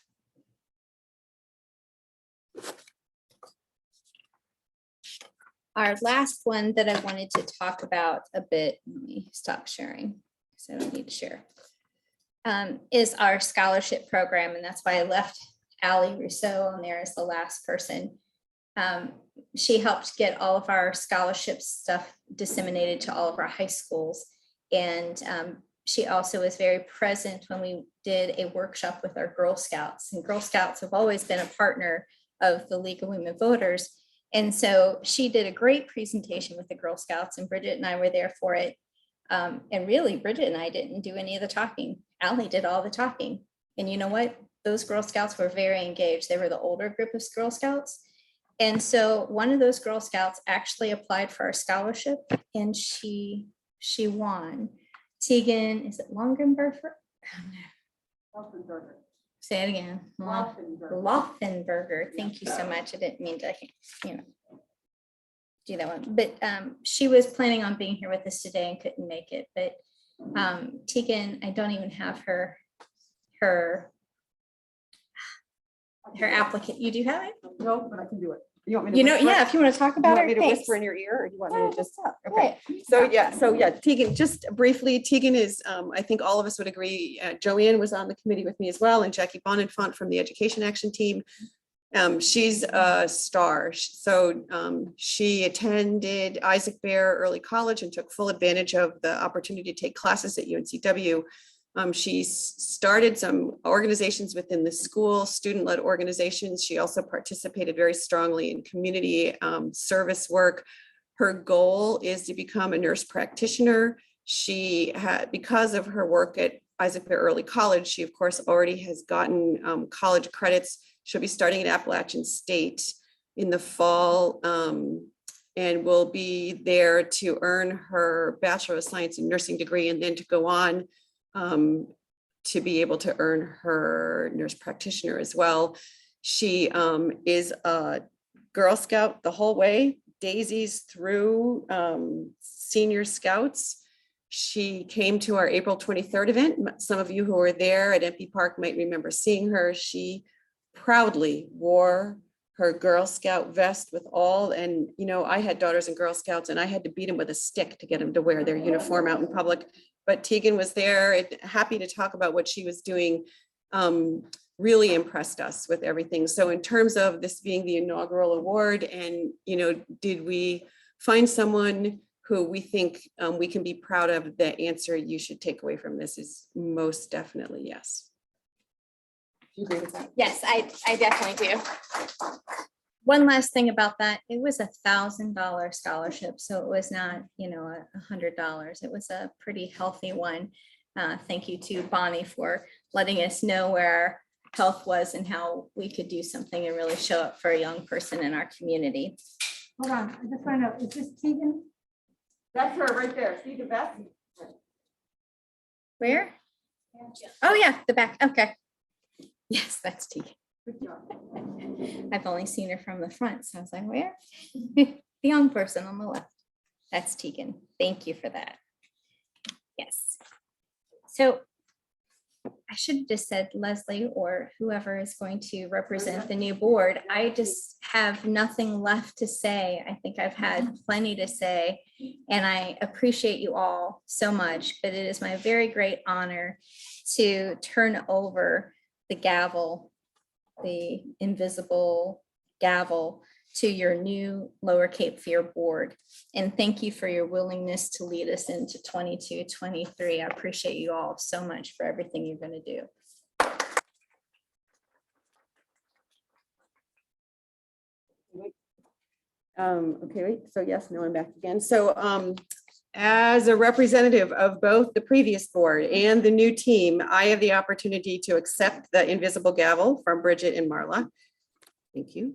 Our last one that I wanted to talk about a bit, let me stop sharing because I don't need to share, is our scholarship program. And that's why I left Allie Rousseau on there as the last person. She helped get all of our scholarship stuff disseminated to all of our high schools. And she also was very present when we did a workshop with our Girl Scouts. And Girl Scouts have always been a partner of the League of Women Voters. And so she did a great presentation with the Girl Scouts, and Bridget and I were there for it. And really, Bridget and I didn't do any of the talking. Allie did all the talking. And you know what? Those Girl Scouts were very engaged. They were the older group of Girl Scouts. And so one of those Girl Scouts actually applied for our scholarship, and she won. Tegan, is it Longenberger? Say it again. Lofenberger. Thank you so much. I didn't mean to, do that one. But she was planning on being here with us today and couldn't make it. But Tegan, I don't even have her applicant. You do have it? No, but I can do it. You want me to whisper? Yeah, if you want to talk about You want it. me to Thanks. whisper in your ear, or do you want Yeah, me to just? Okay. So yeah, Tegan, just briefly, Tegan is, I think all of us would agree, Joanne was on the committee with me as well, and Jackie Bonenfant from the Education Action Team. She's a star. So she attended Isaac Bear Early College and took full advantage of the opportunity to take classes at UNCW. She started some organizations within the school, student-led organizations. She also participated very strongly in community service work. Her goal is to become a nurse practitioner. She had, because of her work at Isaac Bear Early College, she of course already has gotten college credits. She'll be starting at Appalachian State in the fall and will be there to earn her Bachelor of Science in Nursing degree, and then to go on to be able to earn her nurse practitioner as well. She is a Girl Scout the whole way, daisies through senior scouts. She came to our April 23rd event. Some of you who were there at MP Park might remember seeing her. She proudly wore her Girl Scout vest with all, and I had daughters in Girl Scouts and I had to beat them with a stick to get them to wear their uniform out in public. But Tegan was there and happy to talk about what she was doing. Really impressed us with everything. So in terms of this being the inaugural award, and did we find someone who we think we can be proud of, the answer you should take away from this is most definitely yes. Do you agree with that? Yes, I definitely do. One last thing about that, it was $1,000 scholarship, so it was not, $100. It was a pretty healthy one. Thank you to Bonnie for letting us know where our health was and how we could do something and really show up for a young person in our community. Hold on, I just want to know, is this Tegan? That's her right there. See the best? Where? Oh, yeah, the back. Okay. Yes, that's Tegan. Good job. I've only seen her from the front, so I was like, where? The young person on the left. That's Tegan. Thank you for that. Yes. So I should have just said Leslie or whoever is going to represent the new board. I just have nothing left to say. I think I've had plenty to say, and I appreciate you all so much, but it is my very great honor to turn over the gavel, the invisible gavel, to your new Lower Cape Fear board. And thank you for your willingness to lead us into 22-23. I appreciate you all so much for everything you're going to do. Okay, wait, so yes, no, I'm back again. So as a representative of both the previous board and the new team, I have the opportunity to accept the invisible gavel from Bridget and Marla. Thank you.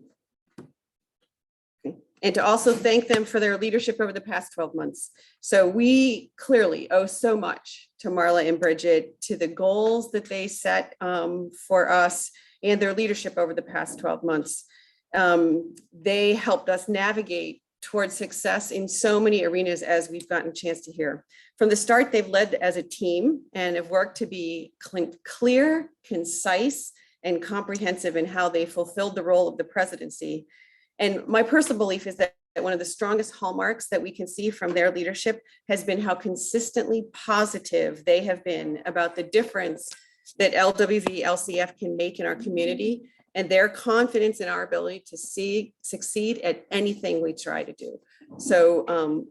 Okay. And to also thank them for their leadership over the past 12 months. So we clearly owe so much to Marla and Bridget, to the goals that they set for us and their leadership over the past 12 months. They helped us navigate towards success in so many arenas, as we've gotten a chance to hear. From the start, they've led as a team and have worked to be clear, concise, and comprehensive in how they fulfilled the role of the presidency. And my personal belief is that one of the strongest hallmarks that we can see from their leadership has been how consistently positive they have been about the difference that LWV LCF can make in our community, and their confidence in our ability to succeed at anything we try to do. So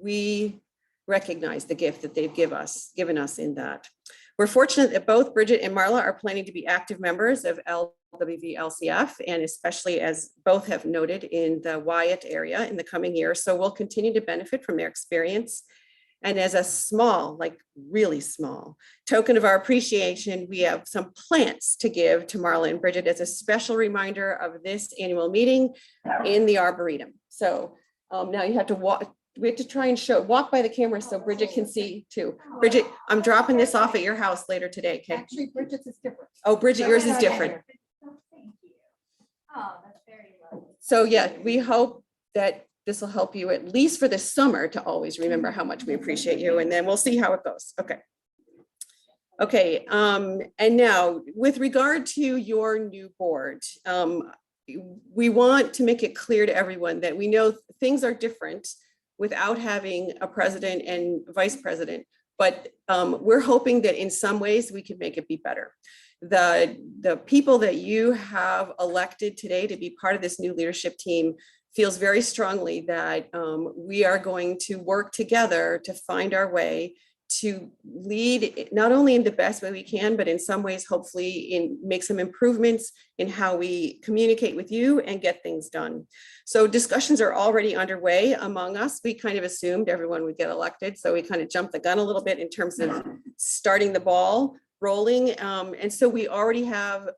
we recognize the gift that they've given us in that. We're fortunate that both Bridget and Marla are planning to be active members of LWV LCF, and especially, as both have noted, in the Wyatt area in the coming year. So we'll continue to benefit from their experience. And as a small, like really small token of our appreciation, we have some plants to give to Marla and Bridget as a special reminder of this annual meeting in the Arboretum. So now you have to walk, we have to try and walk by the camera so Bridget can see too. Bridget, I'm dropping this off at your house later today, okay? Actually, Bridget's is different. Oh, Bridget, yours is different. Oh, that's very lovely. So yeah, we hope that this will help you at least for this summer to always remember how much we appreciate you, and then we'll see how it goes. Okay. Okay, and now with regard to your new board, we want to make it clear to everyone that we know things are different without having a president and vice president, but we're hoping that in some ways we can make it be better. The people that you have elected today to be part of this new leadership team feels very strongly that we are going to work together to find our way to lead not only in the best way we can, but in some ways, hopefully make some improvements in how we communicate with you and get things done. So discussions are already underway among us. We kind of assumed everyone would get elected. So we kind of jumped the gun a little bit in terms of starting the ball rolling. And so we already have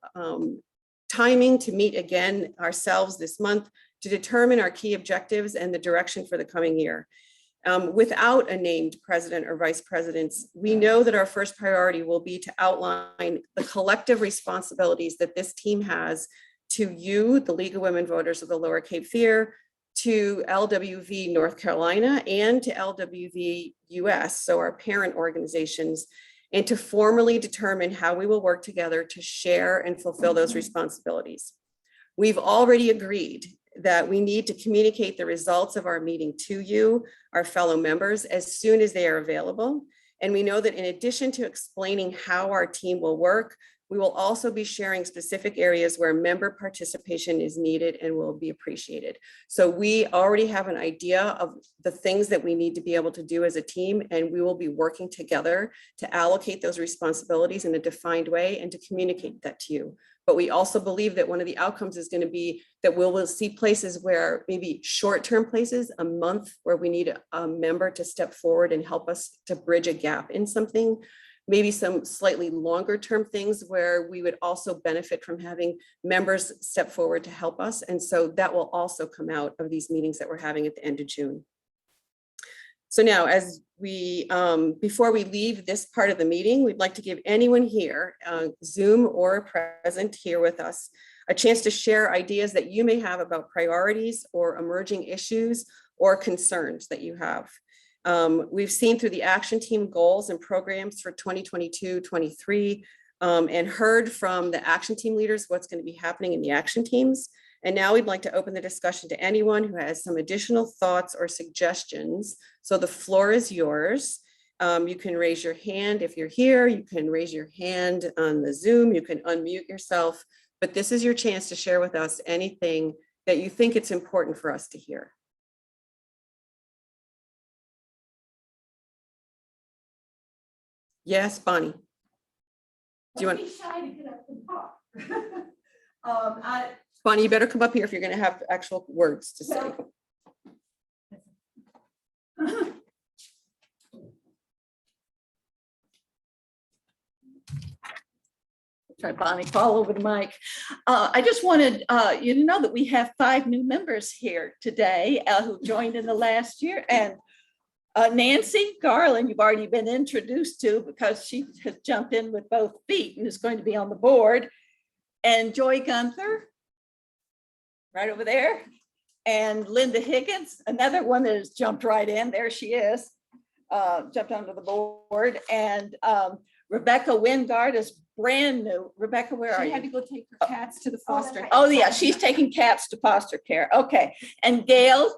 timing to meet again ourselves this month to determine our key objectives and the direction for the coming year. Without a named president or vice presidents, we know that our first priority will be to outline the collective responsibilities that this team has to you, the League of Women Voters of the Lower Cape Fear, to LWV North Carolina, and to LWV US, so our parent organizations, and to formally determine how we will work together to share and fulfill those responsibilities. We've already agreed that we need to communicate the results of our meeting to you, our fellow members, as soon as they are available. And we know that in addition to explaining how our team will work, we will also be sharing specific areas where member participation is needed and will be appreciated. So we already have an idea of the things that we need to be able to do as a team, and we will be working together to allocate those responsibilities in a defined way and to communicate that to you. But we also believe that one of the outcomes is going to be that we'll see places where maybe short-term places, a month where we need a member to step forward and help us to bridge a gap in something. Maybe some slightly longer term things where we would also benefit from having members step forward to help us. And so that will also come out of these meetings that we're having at the end of June. So now, as we, before we leave this part of the meeting, we'd like to give anyone here, Zoom or present here with us, a chance to share ideas that you may have about priorities or emerging issues or concerns that you have. We've seen through the action team goals and programs for 2022-23 and heard from the action team leaders what's going to be happening in the action teams. And now we'd like to open the discussion to anyone who has some additional thoughts or suggestions. So the floor is yours. You can raise your hand if you're here. You can raise your hand on the Zoom. You can unmute yourself. But this is your chance to share with us anything that you think it's important for us to hear. Yes, Bonnie. Do you want? Don't be shy to get up and talk. Bonnie, you better come up here if you're going to have actual words to say. Try Bonnie, fall over the mic. I just wanted you to know that we have 5 new members here today who joined in the last year. And Nancy Garland, you've already been introduced to because she has jumped in with both feet and is going to be on the board. And Joy Gunther, right over there. And Linda Higgins, another one that has jumped right in. There she is, jumped onto the board. And Rebecca Wingard is brand new. Rebecca, where are you? She had to go take her cats to the foster. Oh, yeah, she's taking cats to foster care. Okay. And Gail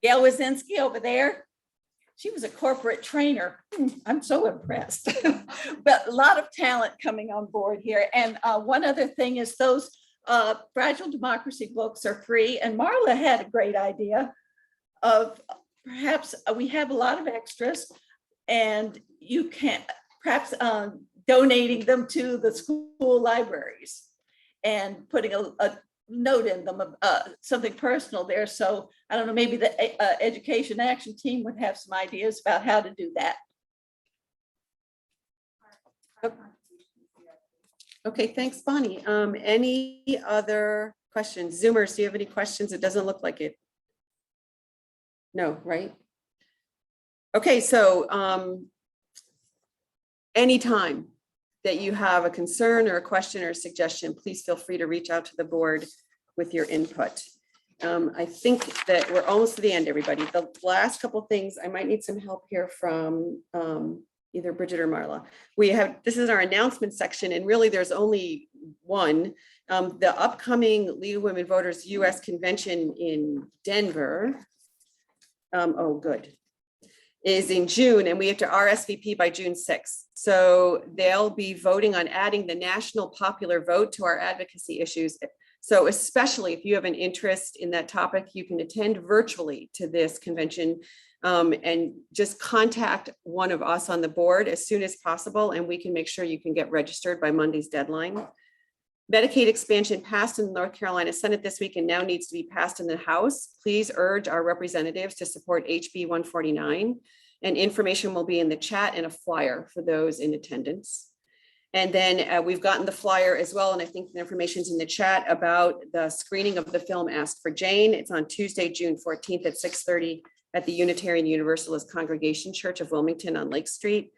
Wazinski over there. She was a corporate trainer. I'm so impressed. But a lot of talent coming on board here. And one other thing is those Fragile Democracy books are free. And Marla had a great idea of perhaps we have a lot of extras and you can perhaps donating them to the school libraries and putting a note in them, something personal there. So I don't know, maybe the Education Action Team would have some ideas about how to do that. Okay, thanks, Bonnie. Any other questions? Zoomers, do you have any questions? It doesn't look like it. No, right? Okay, so anytime that you have a concern or a question or a suggestion, please feel free to reach out to the board with your input. I think that we're almost to the end, everybody. The last couple things, I might need some help here from either Bridget or Marla. This is our announcement section, and really there's only one. The upcoming League of Women Voters US Convention in Denver, is in June, and we have to RSVP by June 6th. So they'll be voting on adding the national popular vote to our advocacy issues. So especially if you have an interest in that topic, you can attend virtually to this convention and just contact one of us on the board as soon as possible, and we can make sure you can get registered by Monday's deadline. Medicaid expansion passed in the North Carolina Senate this week and now needs to be passed in the House. Please urge our representatives to support HB 149, and information will be in the chat and a flyer for those in attendance. And then we've gotten the flyer as well, and I think the information's in the chat about the screening of the film Ask for Jane. It's on Tuesday, June 14th at 6:30 at the Unitarian Universalist Congregation Church of Wilmington on Lake Street.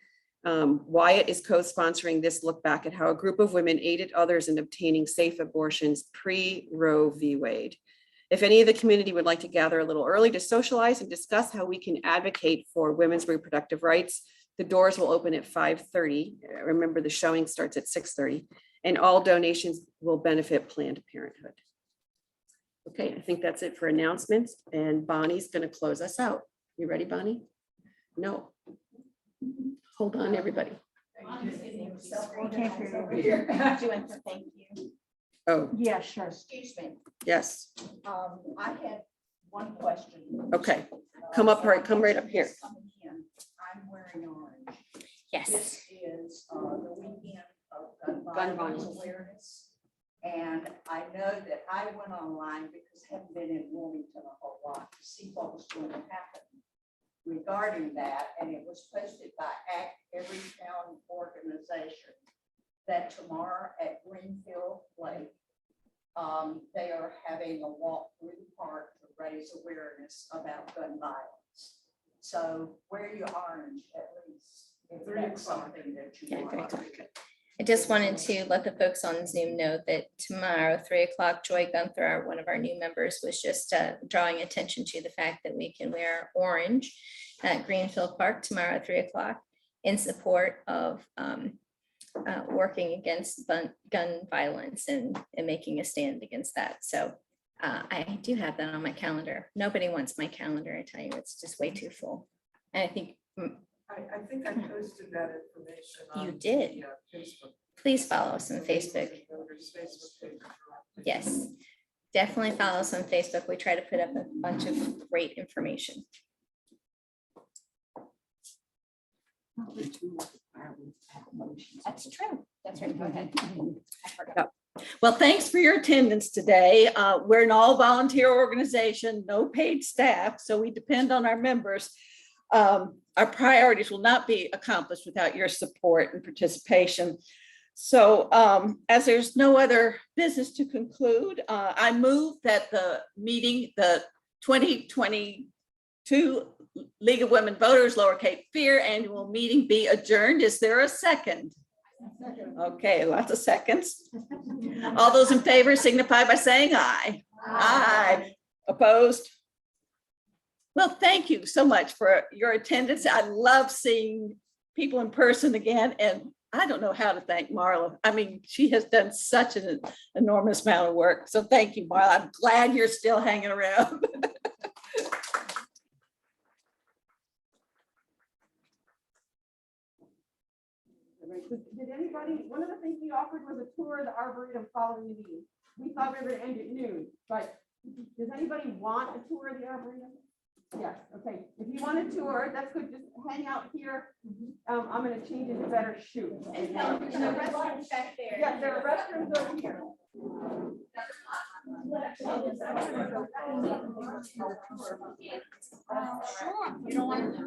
Wyatt is co-sponsoring this look back at how a group of women aided others in obtaining safe abortions pre-Roe v. Wade. If any of the community would like to gather a little early to socialize and discuss how we can advocate for women's reproductive rights, the doors will open at 5:30. Remember, the showing starts at 6:30, and all donations will benefit Planned Parenthood. Okay, I think that's it for announcements, and Bonnie's going to close us out. You ready, Bonnie? No. Hold on, everybody. Thank you. Oh, Yeah, sure. Excuse me. yes. I had one question. Okay, come up, right, come right up here. Coming in, I'm wearing orange. Yes. This is the weekend of gun Gun violence violence. awareness. And I know that I went online because I haven't been in Wilmington a whole lot to see what was going to happen regarding that. And it was posted by every town organization that tomorrow at Greenfield Lake, they are having a walk through the park to raise awareness about gun violence. So wear your orange at least, if that's something that you Yeah, want. I just wanted to let the folks on Zoom know that tomorrow, 3 o'clock, Joy Gunther, one of our new members, was just drawing attention to the fact that we can wear orange at Greenfield Park tomorrow at 3 o'clock in support of working against gun violence and making a stand against that. So I do have that on my calendar. Nobody wants my calendar, I tell you, it's just way too full. And I think I think I posted that information on. You did. the, Facebook. please follow us on Facebook. Voters Facebook page. Yes, definitely follow us on Facebook. We try to put up a bunch of great information. That's true. That's right. Go ahead. I forgot. Well, thanks for your attendance today. We're an all volunteer organization, no paid staff, so we depend on our members. Our priorities will not be accomplished without your support and participation. So as there's no other business to conclude, I move that the meeting, the 2022 League of Women Voters Lower Cape Fear annual meeting be adjourned. Is there a second? Okay, lots of seconds. All those in favor signify by saying aye. Aye. Opposed? Well, thank you so much for your attendance. I love seeing people in person again, and I don't know how to thank Marla. I mean, she has done such an enormous amount of work. So thank you, Marla. I'm glad you're still hanging around. Did anybody, one of the things we offered was a tour of the Arboretum following the meeting. We thought we were gonna end at noon, but does anybody want a tour of the Arboretum? Yes, okay. If you want a tour, that's good. Just hang out here. I'm gonna change into better shoes. And tell them there's no restrooms back there. Yeah, there are restrooms over here. Sure. You don't want to.